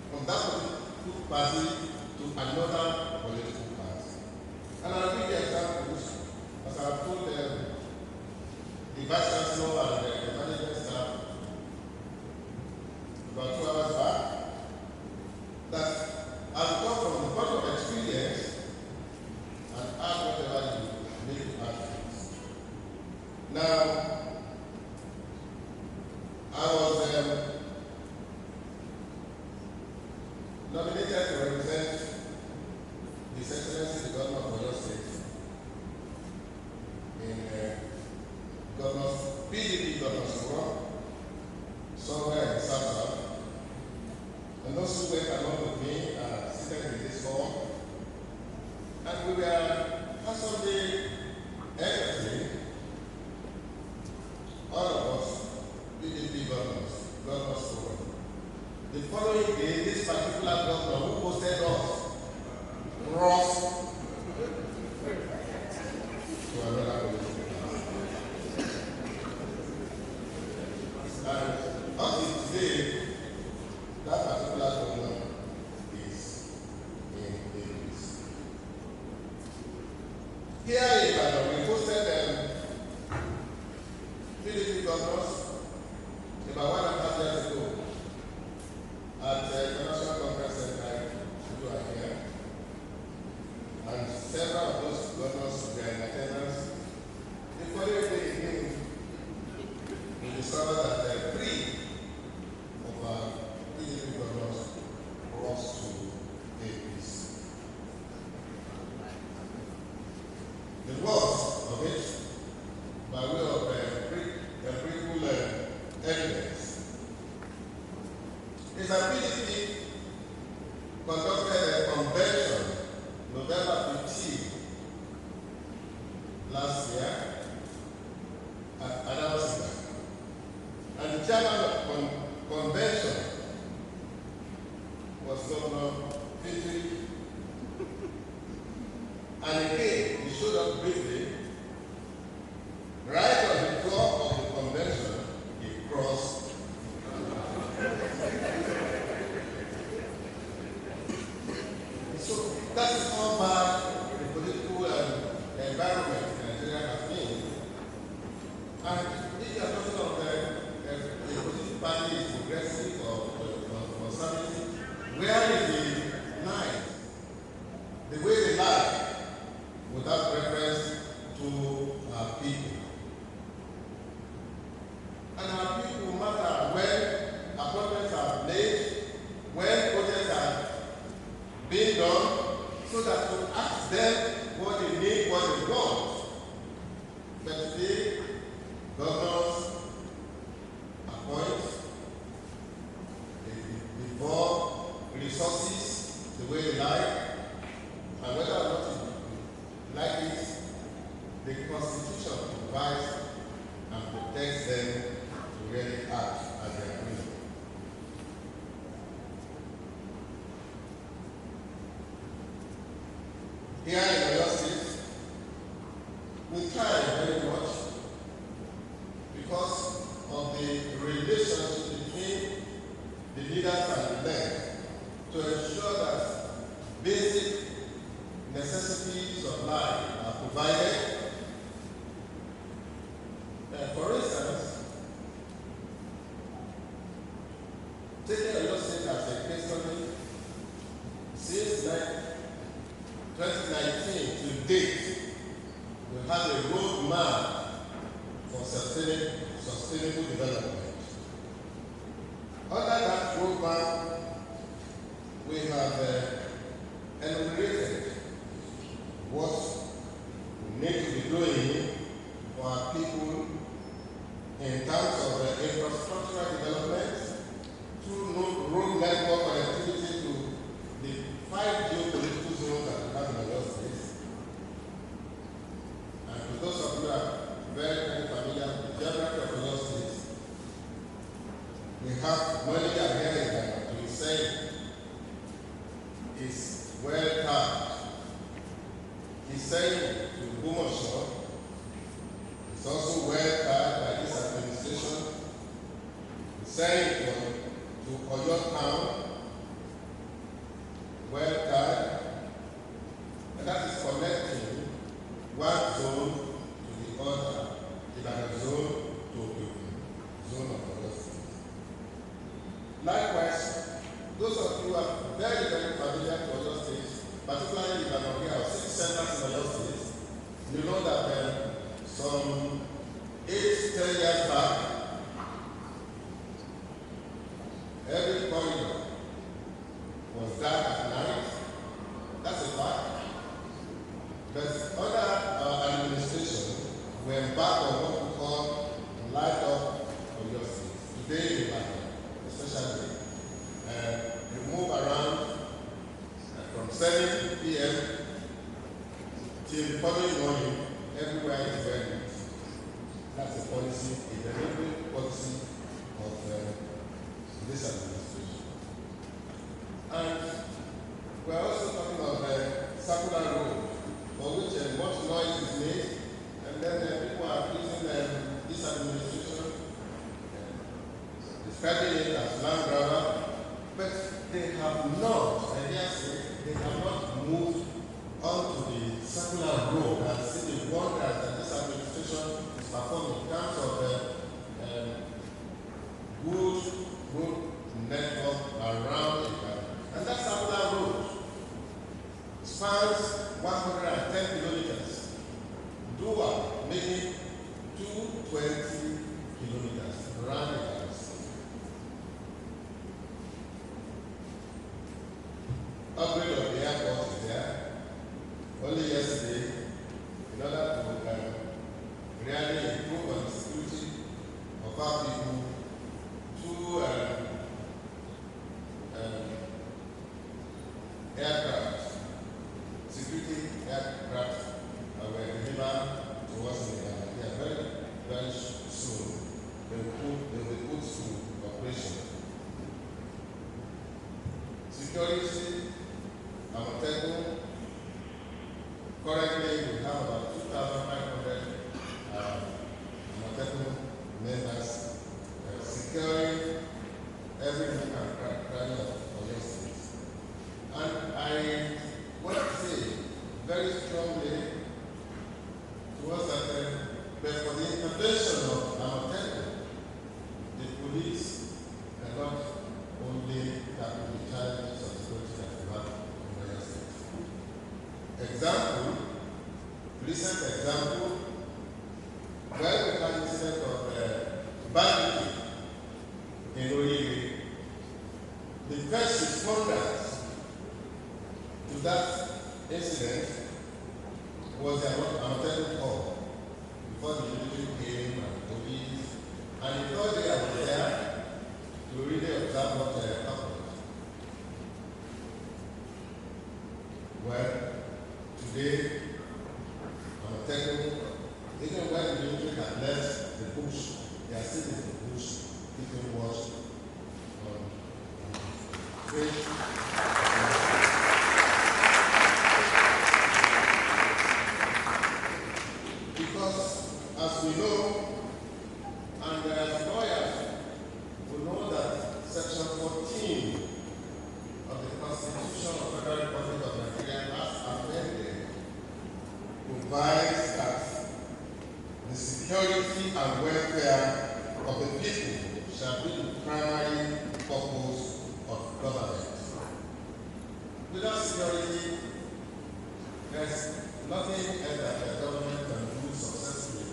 from that political party to another political party. And I'll give you examples, as I've told the Vice Chancellor and the management staff about 2 hours back, that I've come from the point of experience and add whatever you need to add to this. Now, I was nominated to represent His Excellency the Governor of Oyo State in PDP Governor's Forum, somewhere in the South. And those who went along with me are seated in this hall. And we were personally entertained, all of us, PDP Governor's Forum. The following day, this particular governor who posted us crossed to another political party. And up to today, that particular governor is in English. Here in Ibadan, we posted PDP governors about 1.5 years ago at the National Conference Center. You are here. And several of those governors were in attendance. The following day, we discovered that His ability conducted a convention November 15 last year at Alumni. And the chairman of the convention was Governor Fitri. And again, he showed up briefly. Right on the floor of the convention, he crossed. So that is how bad the political environment in Nigeria has been. And if you are talking of the political party is progressive or conservative, where is the line? The way they lie without reference to our people. And our people matter when appointments are made, when projects are being done, so that to ask them what they need, what they want. But today, governors appoint, they devote resources the way they like, and whether or not you like it, the Constitution provides and protects them to really act as they are doing. Here in Oyo State, we try very much because of the relationship between the leaders and the men to ensure that basic necessities of life are provided. For instance, taking Oyo State as a case study, since 2019 to date, we have a roadmap for sustainable development. Under that roadmap, we have enumerated what we need to be doing for our people in terms of infrastructural development, through road network connectivity to the 5 geopolitical zones that we have in Oyo State. And for those of you who are very familiar with the geography of Oyo State, we have money ahead that we say is well tapped. He's saying to Bumosho, it's also well tapped by this administration. He's saying to Oyo Town, well tapped, and that is connecting one zone to the other, Ibadan zone to the zone of Oyo State. Likewise, those of you who are very, very familiar with Oyo State, particularly Ibadan, we have 6 centers in Oyo State. You know that some 8-10 years back, every corridor was dark at night. That's a fact. But under our administration, we embarked on what we call Light Up Oyo State. Today in Ibadan, especially, we move around from 7 p.m. till the following morning, everywhere is very lit. That's a policy, a deliberate policy of this administration. And we're also talking of circular road, for which much noise is made, and then people are accusing this administration, describing it as land grabber, but they have not, and yes, they have not moved onto the circular road and see the wonders that this administration is performing in terms of good road network around it. And that circular road spans 110 kilometers, dual, making 220 kilometers around the upgrade of the airport is there. Only yesterday, every nook and cranny of your state. And I want to say very strongly to us that but for the intervention of Amateku, the police cannot only tackle the challenges of security that we have in your state. Example, recent example, where we had incident of banditry in Oriri, the first responders to that incident was the Amateku Hall. Before the military came and police, and the third day I was there to really observe what happened. Well, today, I'm telling you, even when the military had left the bush, they are still in the bush, keeping watch on fish. Because, as we know, and as lawyers, we know that Section 14 of the Constitution of the Federal Republic of Nigeria, as amended, provides that the security and welfare of the people shall be the primary purpose of government. Without security, there's nothing else that the government can do successfully.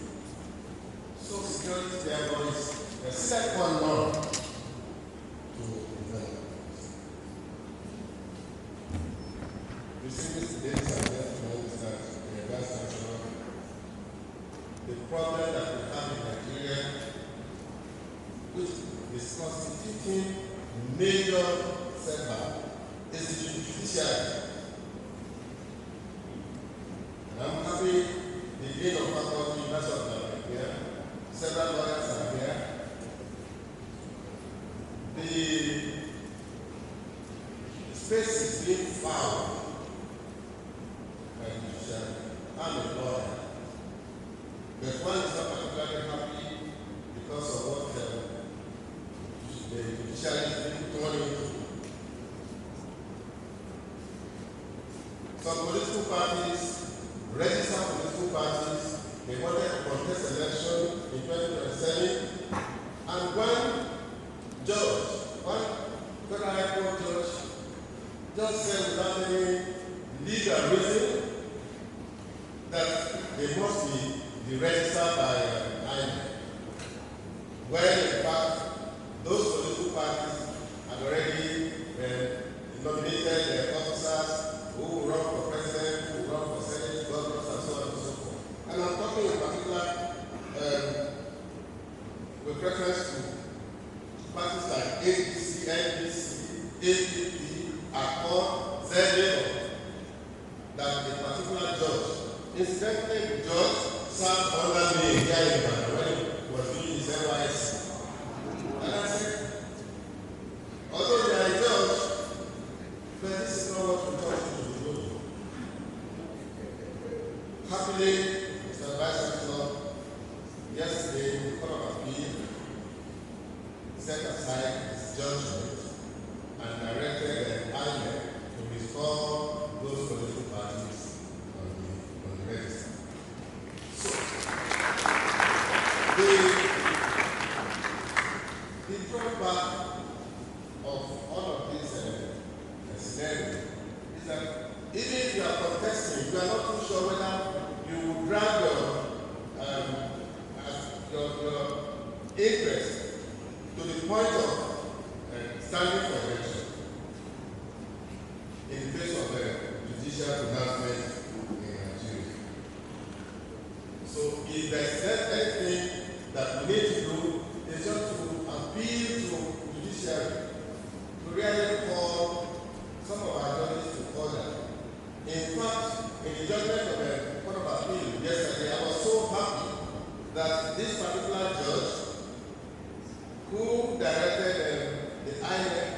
So security therefore is a second one to development. We see this today, ladies and gentlemen, is that the Vice Chancellor, the problem that we have in Nigeria, which is constituting major setback, is the judiciary. And I'm happy the Dean of Faculty, University of Nigeria, several lawyers are here. The space is being found by the judiciary. I'm a lawyer. But one is not particularly happy because of what the judiciary is being thrown into. Some political parties register political parties, they wanted to contest election in 2027, and one federal high court judge, just said without any legal reason that they must be registered by INEC. When in fact, those political parties had already nominated officers who will run for president, who will run for senate, governors, and so on and so forth. And I'm talking in particular with reference to parties like ADC, NDC, APP, ACON, ZAO, that a particular judge, incidentally, the judge served under me here in Ibadan when he was doing his NYSC. And I said, although they are a judge, but this is not what we thought it would do. Happily, Mr. Vice Chancellor, yesterday, the Court of Appeal set aside his judgment and directed INEC to restore those political parties on the register. So, the drawback of all of this scenario is that even if you are contesting, you are not too sure whether you will drag your interest to the point of standing for election in the face of the judicial pronouncement in Nigeria. So if there is anything that we need to do, is just to appeal to judiciary to really call some of our judges to order. In fact, in the judgment of the Court of Appeal yesterday, I was so happy that this particular judge who directed the INEC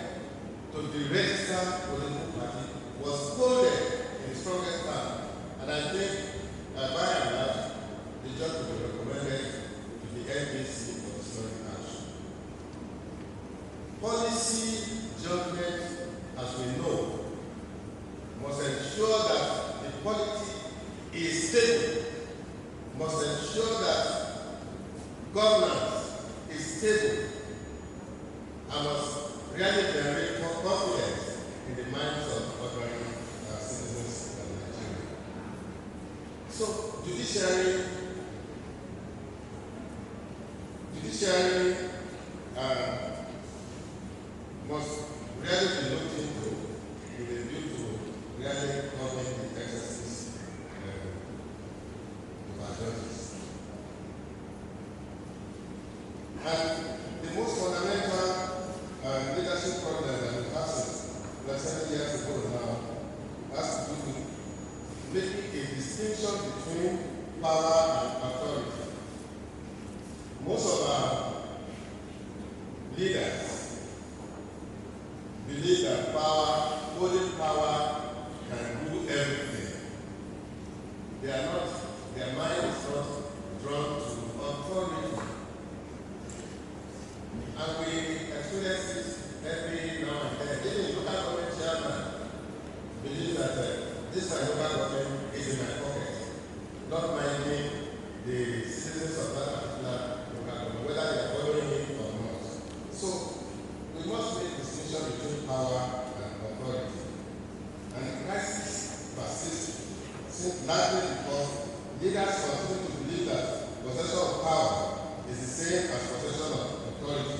to deregister political party was quoted in the strongest term. And I think, by and large, the judge will be recommended to the NBC for historic action. Policy judgment, as we know, must ensure that the polity is stable, must ensure that governance is stable, and must really generate confidence in the minds of ordinary citizens of Nigeria. So, judiciary must really be looked into with a view to really covering the excesses of our judges. And the most fundamental leadership problem that we have since 7 years ago now has to do with making a distinction between power and authority. Most of our leaders believe that holding power can do everything. Their mind is not drawn to authority. And we experience this every now and then. Even local government chairman believes that this my local government is in my pocket, not minding the citizens of that particular local government, whether they are following it or not. So we must make a distinction between power and authority. And the crisis persists, largely because leaders continue to believe that possession of power is the same as possession of authority.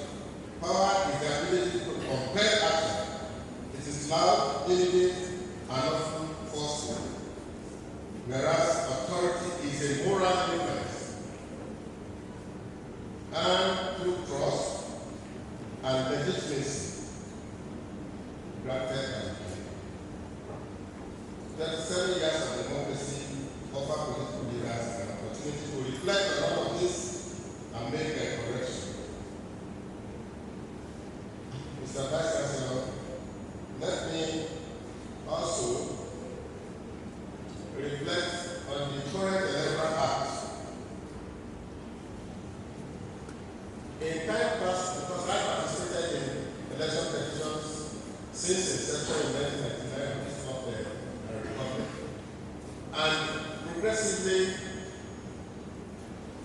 Power is the ability to compel action. It is loud, immediate, and often forceful. Whereas authority is a moral difference. And through trust and legitimacy granted by the people. 37 years of democracy offer political leaders an opportunity to reflect on all of this and make a correction. Mr. Vice Chancellor, let me also reflect on the current Electoral Act. In time past, because I participated in election petitions since inception in 1999 of this republic, and progressively,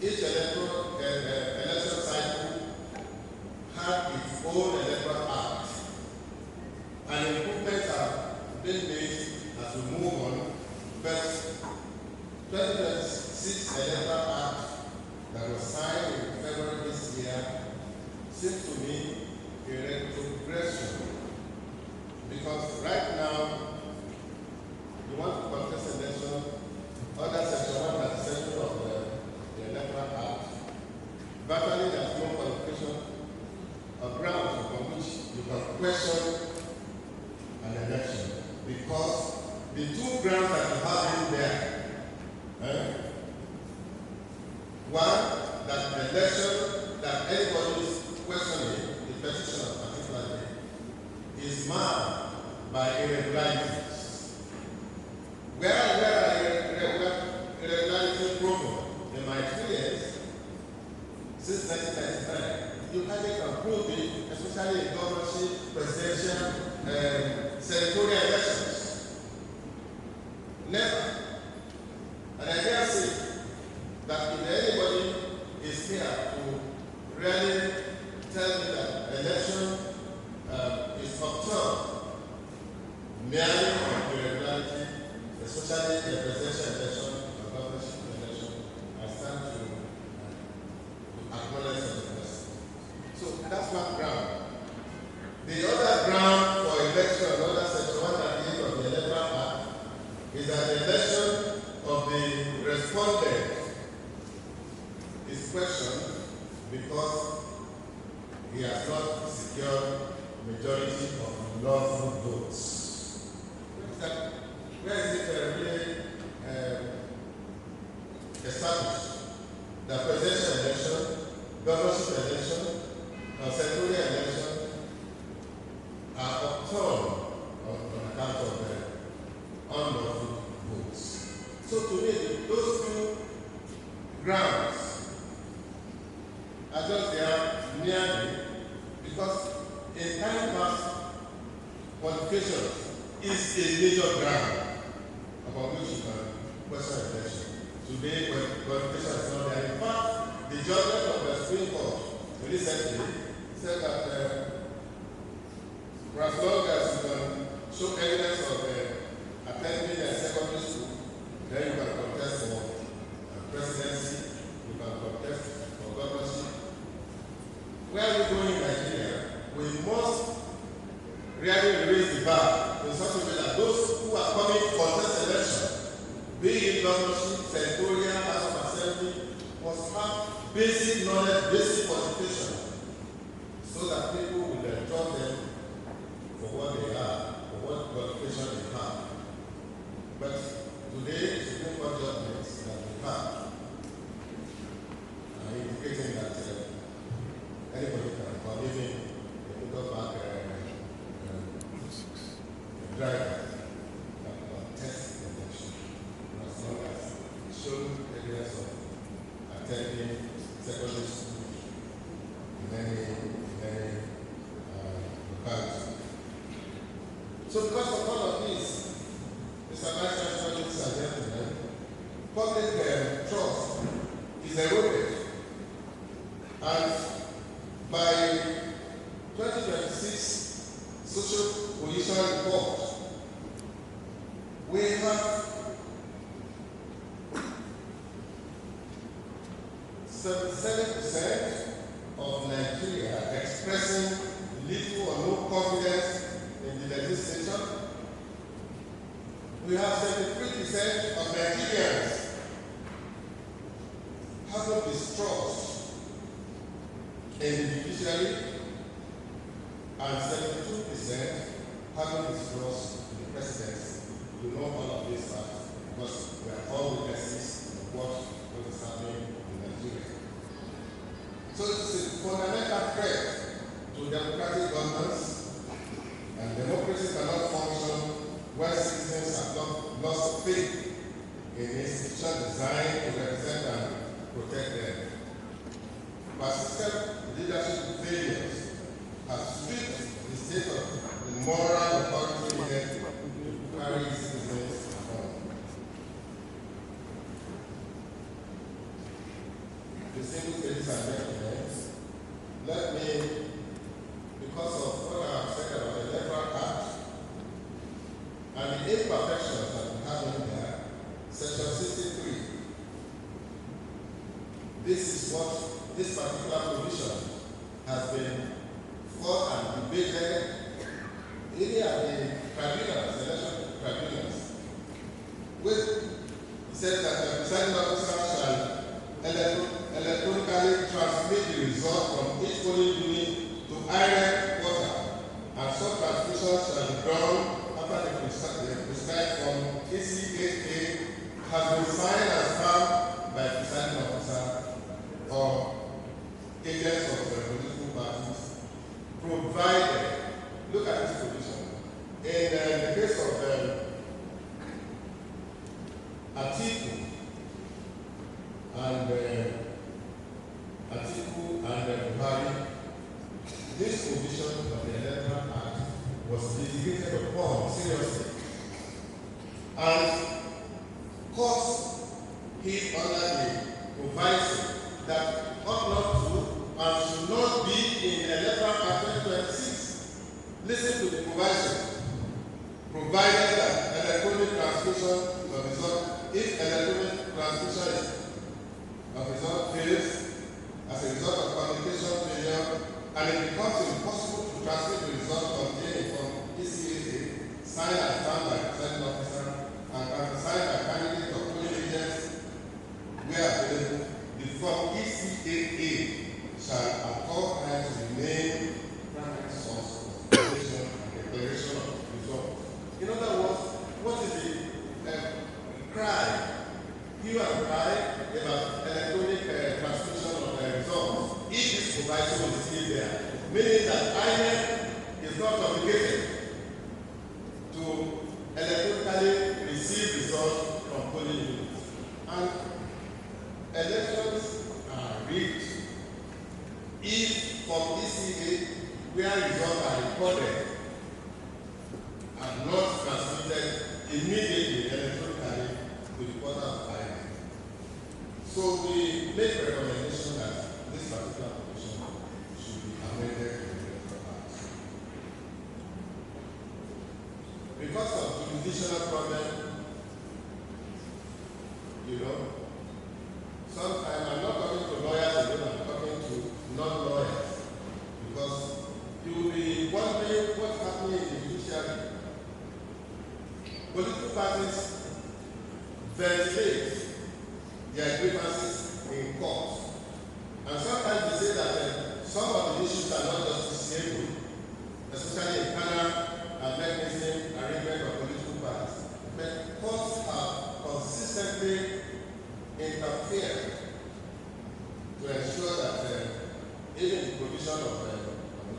each election cycle had its own electoral act, and improvements have been made as we move on. But 2026 electoral act that was signed in February this year seems to me a retrogression, because right now you want to contest election under section 137 of the electoral act. Virtually there's no qualification of grounds upon which you can question an election, because the two grounds that you have in there, one, that the election that anybody is questioning, the petitioner particularly, is marred by irregularities. Where are irregularities proven? In my experience, since 1999, you can prove it, especially in governorship, presidential, senatorial elections. Never. And I dare say that if anybody is here to really tell me that election is upturned merely on irregularity, especially the presidential election or governorship election, I stand to acknowledge such a person. So that's one ground. The other ground for election under section 138 of the Electoral Act is that the election of the respondent is questioned because he has not secured majority of lawful votes. Where is it really established that presidential election, governorship election, and senatorial election are upturned on account of unlawful votes? So to me, those two grounds are just there merely because in time past, qualifications is a major ground upon which you can question election. Today, when qualification is not there, in fact, the judgment of the Supreme Court recently said that for as long as you can show evidence of attending a secondary school, then you can contest for presidency, you can contest for governorship. Where are we going in Nigeria? We must really raise the bar in such a way that those who are coming to contest election, be it governorship, senatorial, House of Assembly, must have basic knowledge, basic qualification, so that people will enjoy them for what they are, for what qualification they have. But today, Supreme Court judgments that we have are indicating that anybody can come, even a motorbike driver can contest the election as long as shown evidence of attending secondary school in any locality. So because of all of this, Mr. Vice Chancellor, ladies and gentlemen, public trust is eroded. And by 2026 social cohesion report, we have 77% of Nigeria expressing little or no confidence in the legislation. We have 73% of Nigerians having distrust in the judiciary, and 72% having distrust in the presidency. You know all of these facts because we are all witnesses of what is happening in Nigeria. So it is a fundamental threat to democratic governance, and democracy cannot function when citizens have lost faith in institutions designed to represent and protect them. Persistent leadership failures have stripped the state of the moral authority needed to carry citizens home. Distinguished ladies and gentlemen, let me, because of what I have said about the Electoral Act and the imperfections that we have in there, Section 63, this is what this particular provision has been fought and debated even at the tribunals, election tribunals, which says that the presiding officer shall electronically transmit the result from each polling unit to iron water, and such transmission shall be done after the prescribed from ECAA has been signed and stamped by the presiding officer or agents of political parties, provided, look at this provision, in the case of Atiku and Buhari, this provision of the Electoral Act was litigated upon seriously and caused him under the proviso that ought not to and should not be in Electoral Act 2026. Listen to the proviso. Provided that electronic transmission of result, if electronic transmission of result fails as a result of communication failure, and it becomes impossible to transmit the result obtained from ECAA, signed and stamped by the presiding officer, and signed by candidates or polling agents where available, the form ECAA shall at all times remain primary source of declaration and declaration of results. In other words, what is the cry, hue and cry about electronic transmission of the results? If this proviso is still there, meaning that INEC is not obligated to electronically receive results from polling units. And elections are rigged if from ECA where results are recorded and not transmitted immediately electronically to the portal of INEC. So we make recommendation that this particular provision should be amended to the Electoral Act. Because of jurisdictional problem, sometimes I'm not talking to lawyers alone, I'm talking to non-lawyers. Because you will be wondering what's happening in the judiciary. Political parties ventilate their grievances in court. And sometimes they say that some of the issues are not justiciable, especially in Ghana and mechanism arrangement of political parties. But courts have consistently interfered to ensure that even the provision of the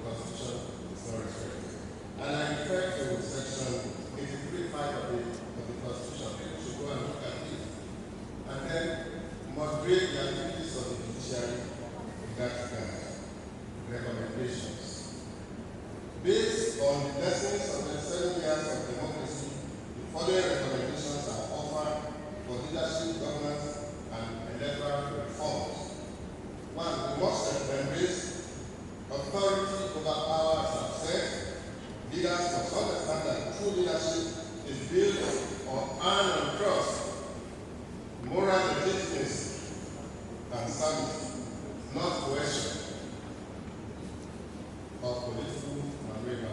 Constitution is not respected. And I refer to section 83.5 of the Constitution. People should go and look at it. And then moderate the activities of the judiciary in that regard. Recommendations. Based on the lessons of the 7 years of democracy, the following recommendations are offered for leadership, governance, and electoral reforms. 1. We must embrace authority over power as absent. Leaders must understand that true leadership is built on earned trust, moral legitimacy, and service, not coercion of political maneuver,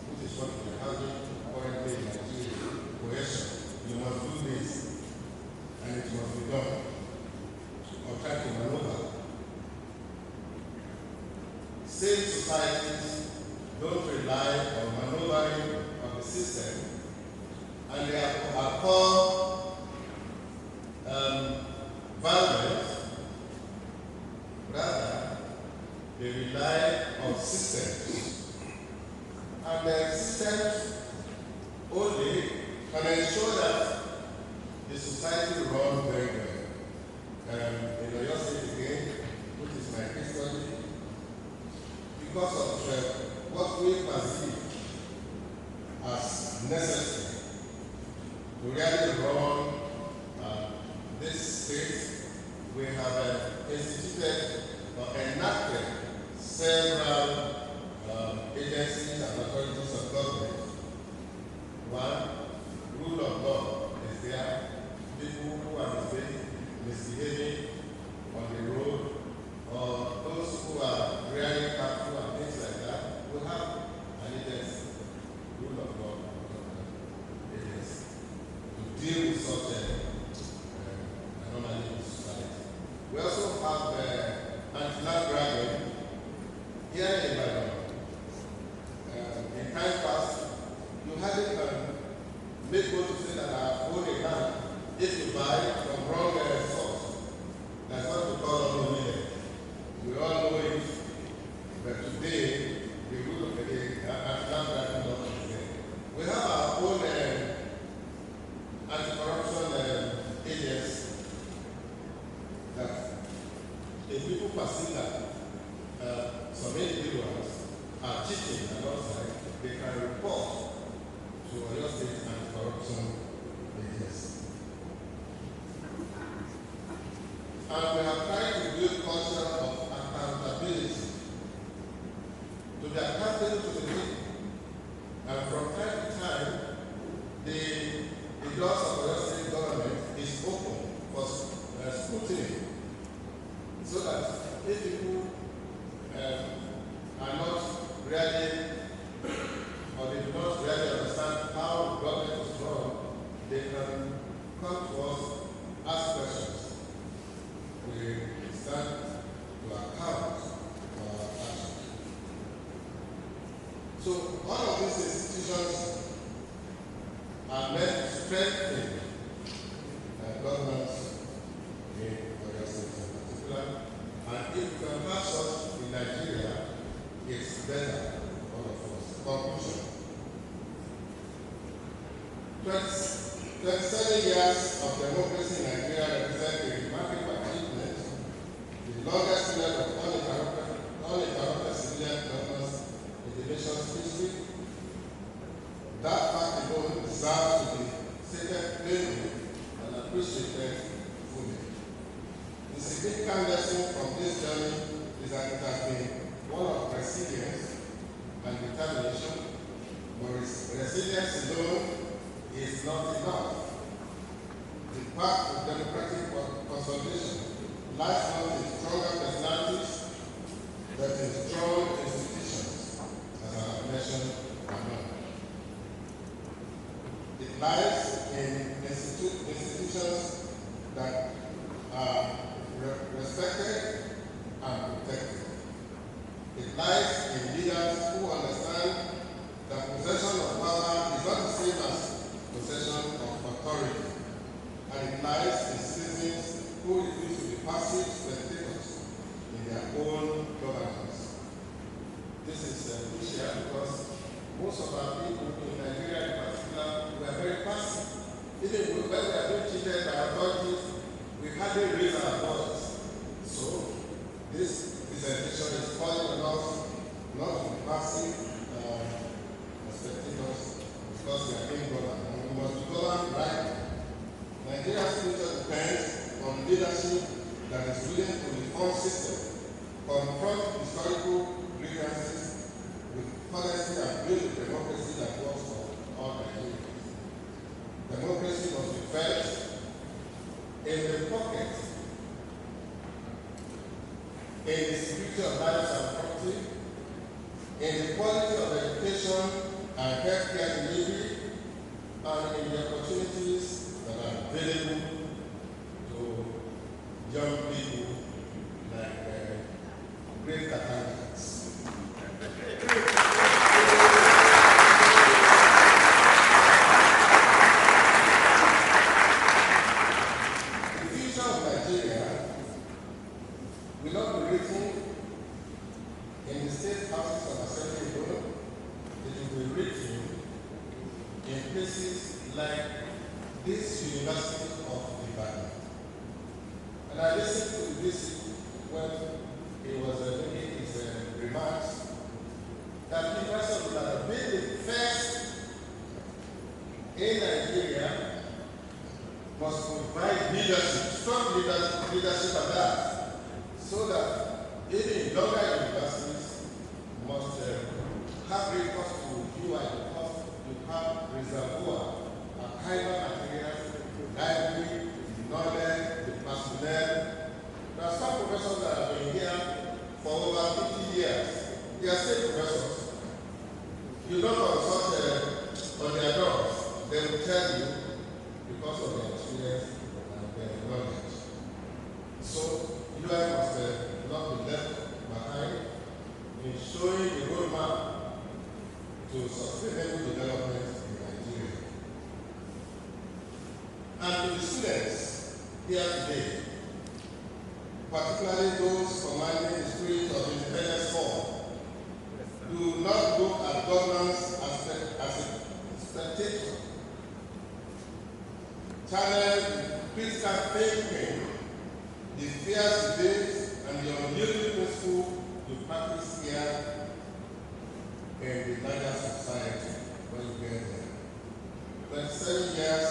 which is what we are having currently in Nigeria. Coercion. You must do this, and it must be done. Or try to maneuver. State societies don't rely on maneuvering of the system, and they are called violent. Rather, they rely on systems. And the systems only can ensure that the society runs very well. In Oyo State again, which is my case study, because of what we perceive as necessary to really run this state, we have instituted or enacted several agencies and authorities of government. 1, rule of law is there. People who are misbehaving on the road, or those who are rearing cattle and things like that, will have an agency, rule of law agency, to deal with such anomaly in society. We also have anti-land grabbing here in Ibadan. In time past, you hardly can make one to say that I have owned a land if you buy from wrong source. That's what we call unlawful. We all know it, but today, the rule of the day, anti-land grabbing law is there. We have our own anti-corruption agents that if people perceive that some individuals are cheating and outside, they can report to Oyo State anti-corruption agency. And we have tried to build culture of accountability to be accountable to the people. And from time to time, the doors of Oyo State government is open for scrutiny, so that if people are not really, or they do not really understand how government is run, they can come to us, ask questions. We stand to account for our actions. So all of these institutions are meant to strengthen governance in Oyo State in particular. And if we can have such in Nigeria, it's better for all of us. Conclusion. 27 years of democracy in Nigeria represent a remarkable achievement, the longest period of uninterrupted civilian governance in the nation's history. That fact alone deserves to be stated plainly and appreciated fully. The significant lesson from this journey is that it has been one of resilience and determination, but resilience alone is not enough. The path of democratic consolidation lies not in stronger personalities, but in strong institutions, as I have mentioned above. It lies in institutions that are respected and protected. It lies in leaders who understand that possession of power is not the same as possession of authority. And it lies in citizens who refuse to be passive spectators in their own governance. This is crucial because most of our people in Nigeria in particular were very passive. Even when we are being treated by authorities, we hardly raise our voice. So this presentation is calling on us not to be passive spectators because we are being governed, and we must be governed rightly. Nigeria's future depends on leadership that is willing to reform systems, confront historical grievances with honesty, and build a democracy that works for all Nigerians. Democracy must be felt in the pocket, in the security of lives and property, in the quality of education and healthcare delivery, and in the opportunities that are available to young people like great candidates. The future of Nigeria will not be written in the state houses of assembly alone. It will be written in places like this University of Ibadan. And I listened to this when he was making his remarks that the University of Ibadan being the first in Nigeria must provide leadership, strong leadership at that, so that even younger universities must have recourse to UI because you have reservoir, archival materials, library, knowledge, the personnel. There are some professors that have been here for over 50 years. They are still professors. You don't consult on their doors. They will tell you because of their experience and their knowledge. So, UI must not be left behind in showing the roadmap to sustainable development in Nigeria. And to the students here today, particularly those commanding the spirit of independence form, do not look at governance as a spectator. Channel critical thinking, the fierce debate, and the unyielding principle you practice here in the larger society when you get there. 27 years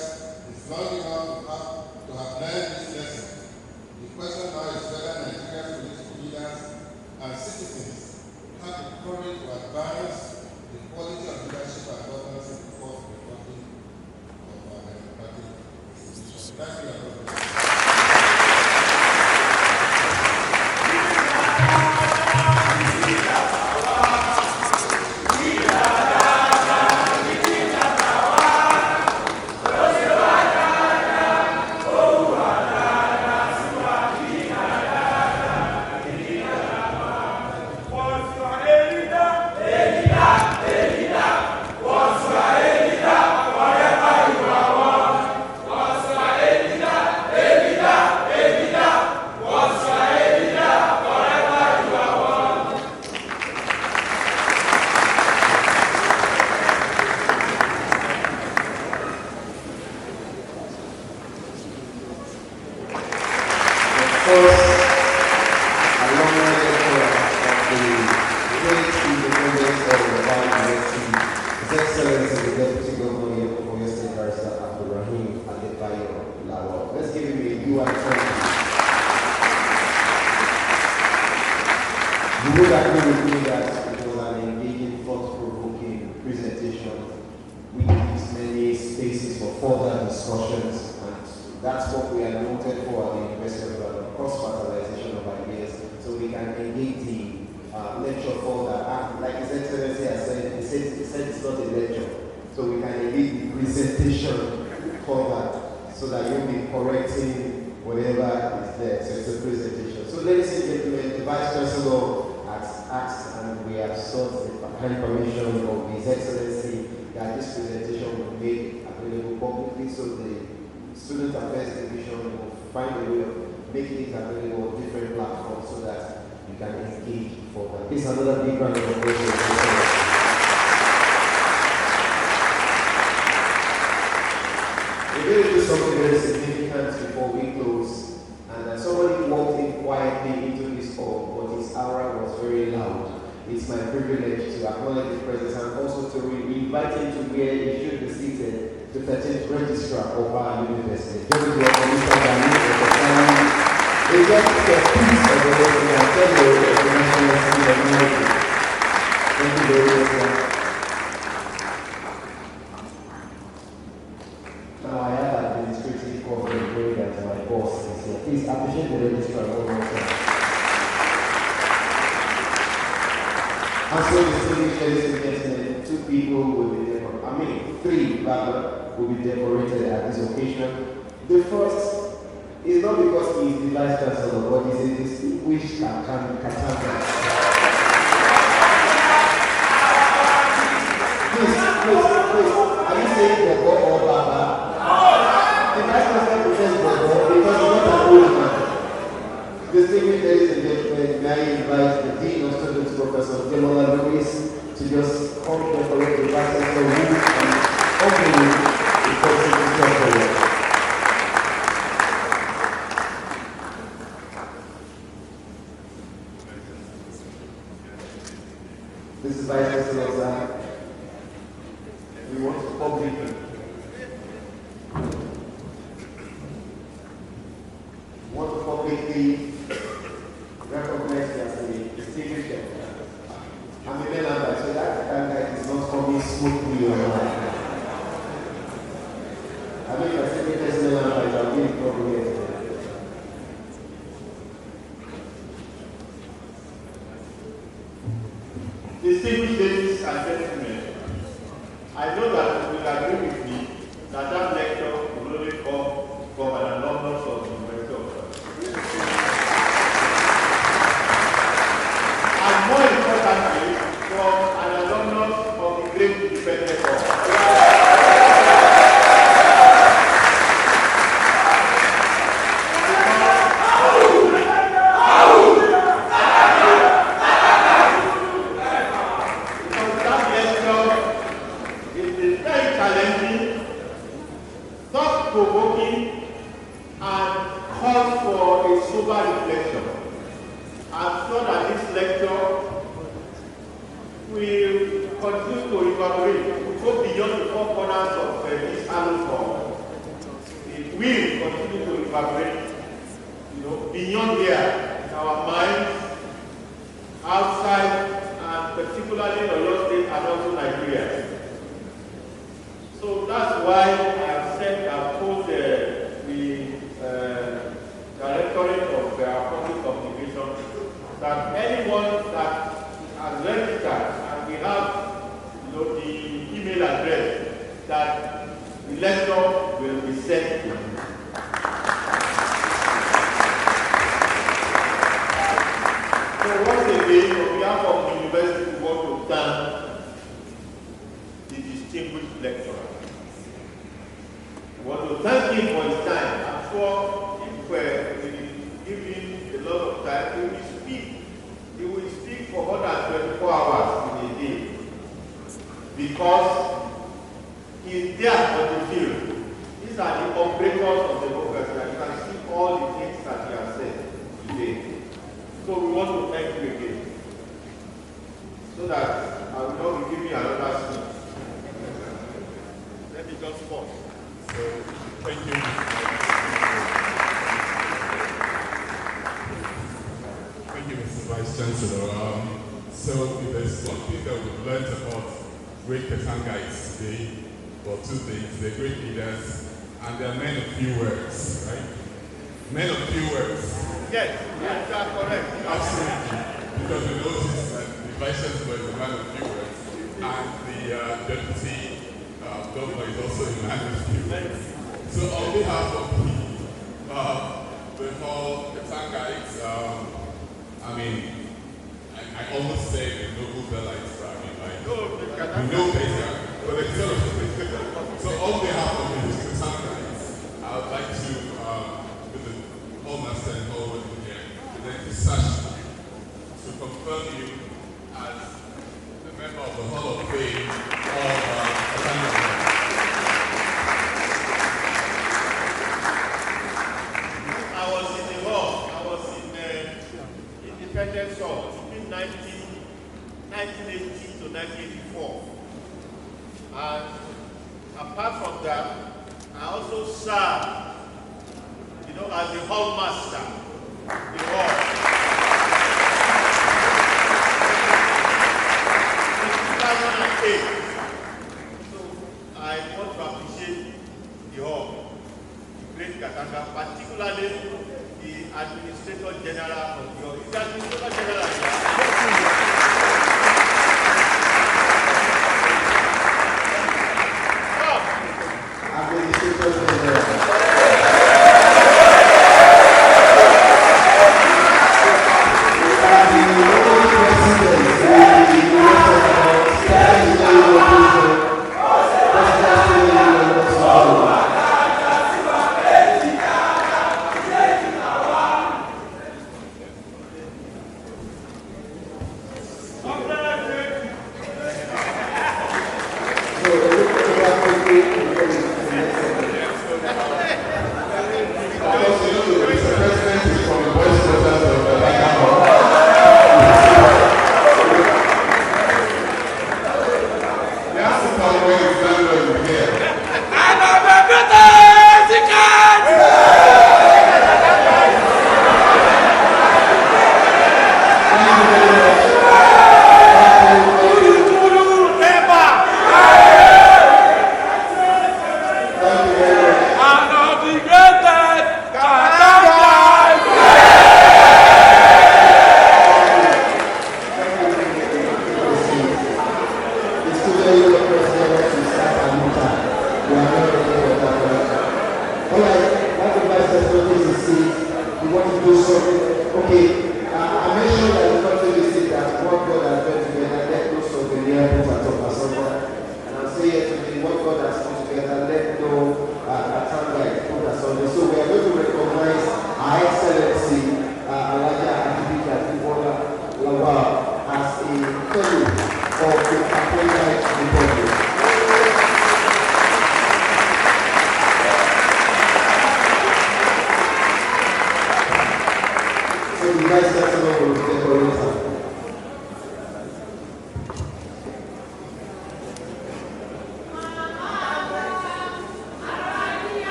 is long enough to have learned this lesson. The question now is whether Nigeria's political leaders and citizens have the courage to advance the quality of leadership and governance in the fourth republic of our democratic institutions. Thank you. Viva discussions, and that's what we are noted for at the University of Ibadan, cross-fertilization of ideas, so we can engage the lecture further. And like His Excellency has said, he said it's not a lecture, so we can engage the presentation further, so that you'll be correcting whatever is there. So it's a presentation. So ladies and gentlemen, the Vice Chancellor has asked, and we have sought the kind permission of His Excellency that this presentation will be made available publicly, so the Student Affairs Division will find a way of making it available on different platforms so that you can engage further. Please, another big round of applause. We're going to do something very significant before we close. And somebody walked in quietly into this hall, but his aura was very loud. It's my privilege to acknowledge his presence and also to invite him to where he should be seated, the 13th Registrar of our University. Just to welcome Mr. Dani of the family. They get the peace of the Lord and tell you the National Assembly of America. Thank you very much, sir. Now I have administrative coverage that my boss is here. Please appreciate the registrar one more time. And so distinguished ladies and gentlemen, two people will be decorated. Three rather will be decorated at this occasion. The first is not because he is the Vice Chancellor, but he is a distinguished Katanga. Please, are you saying Bobo or Baba? The Vice Chancellor says Bobo because he's not an old man. Distinguished ladies and gentlemen, may I invite the Dean of Students, Professor Demola Lewis, to just come to decorate the Vice Chancellor and openly the Constitution. This is Vice Chancellor Zahn. We want to publicly recognize you as a distinguished I'm a member, so that guy is not coming smoothly or not. I mean, if I say because member, I'll be in trouble here. Distinguished ladies and gentlemen, I know that you will agree with me that that lecture will only come from an alumnus of the University of Ibadan. And more importantly, from an alumnus of the great independent hall. Provoking and calls for a sober reflection. I'm sure that this lecture will continue to evaluate, will go beyond the four corners of this Alumni. It will continue to evaluate, beyond there, in our minds, outside, and particularly in Oyo State and also Nigeria. So that's why I've told the Directorate of Public Communication that anyone that has registered, and we have the email address, that the lecture will be sent to. So once again, on behalf of the university, we want to thank the distinguished lecturer. I want to thank him for his time. I'm sure if we give him a lot of time, he will speak. He will speak for more than 24 hours in a day. Because he is there on the field. These are the operators of democracy, and you can see all the things that he has said today. So we want to thank you again. So that I will not be giving another speech. Let me just pause. So, thank you. Thank you, Mr. Vice Chancellor. So, if there's one thing that we've learned about great Katangites today, or two things, they're great leaders and they are men of few words, right? Men of few words. Yes, you are correct. Absolutely. Because we noticed that the Vice Chancellor is a man of few words, and the Deputy Governor is also a man of few words. So on behalf of the whole Katangites, I almost say the noble Bellites, we know better, but it's sort of so on behalf of the Katangites, I would like to, with the whole master and whole world here, to search you, to confirm you as a member of the Hall of Fame of Katangites. I was in the hall. I was in Independence Hall between 1980 to 1984. And apart from that, I also served, as the hall master, the hall. In 2008. So I want to appreciate the hall. Great Katanga, particularly the Administrator General of your Administrator General. Administrator General.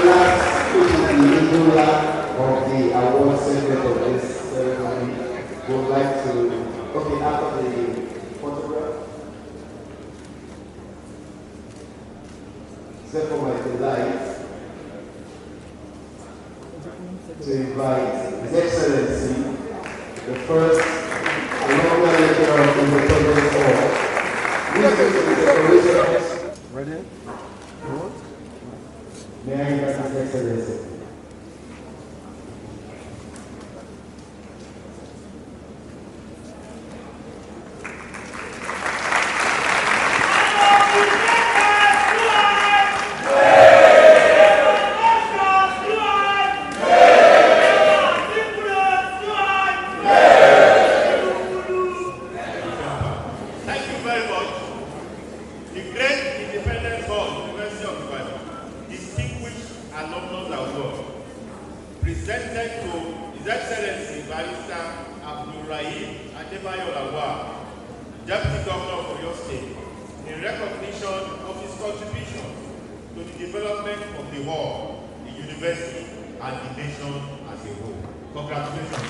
last, which is the Indula of the award segment of this ceremony, would like to, okay, after the photograph. So for my delight to invite His Excellency, the first Alumni Lecturer of Independence Hall. Ready? May I invite His Excellency? Presented to His Excellency Barrister Deputy Governor of Oyo State, in recognition of his contribution to the development of the hall, the university, and the nation as a whole. Congratulations.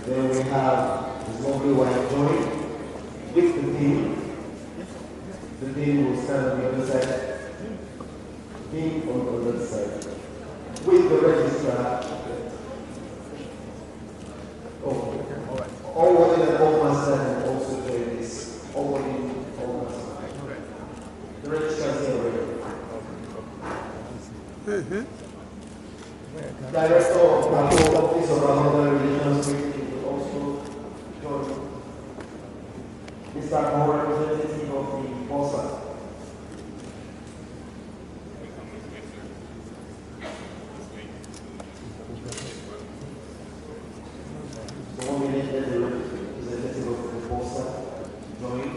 Then we have his lovely wife Joy with the team. The team will stand on the other side. Team on the other side. With the registrar. Oh, all what in the old master and also doing this. All what in the old master. The registrar is here already. Director of the Office of Another Relations will also join. Mr. Moore, representative of the POSA. The 1 minute, the representative of the POSA join.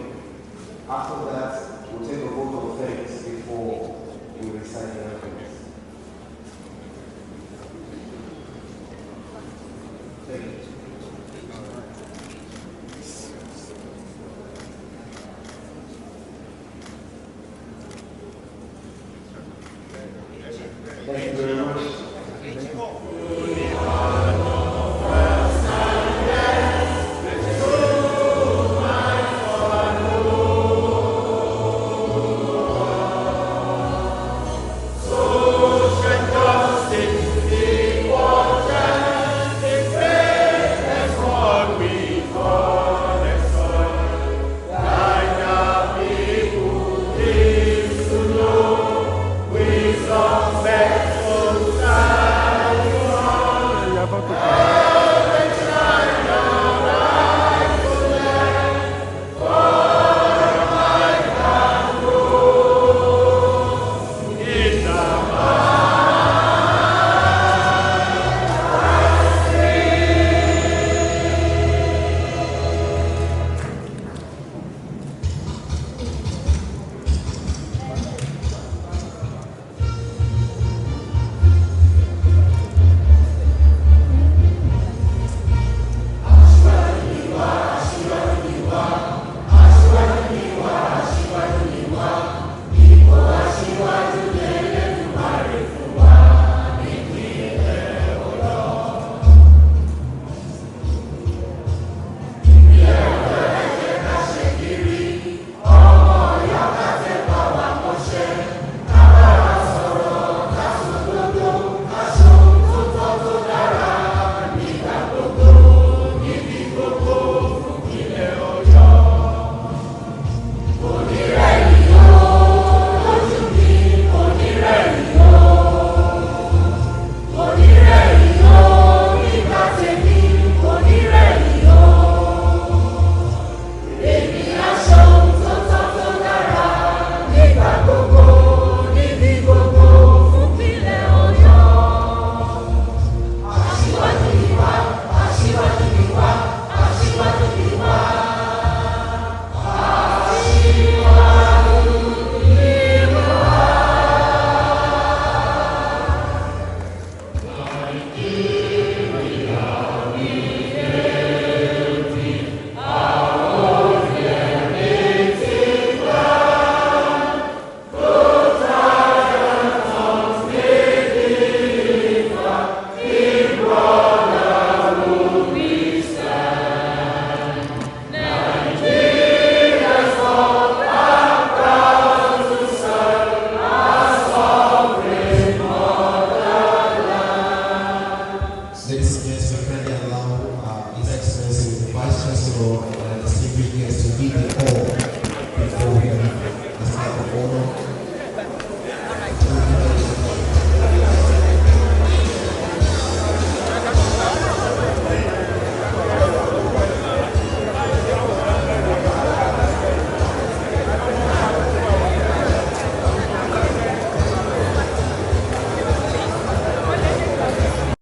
After that,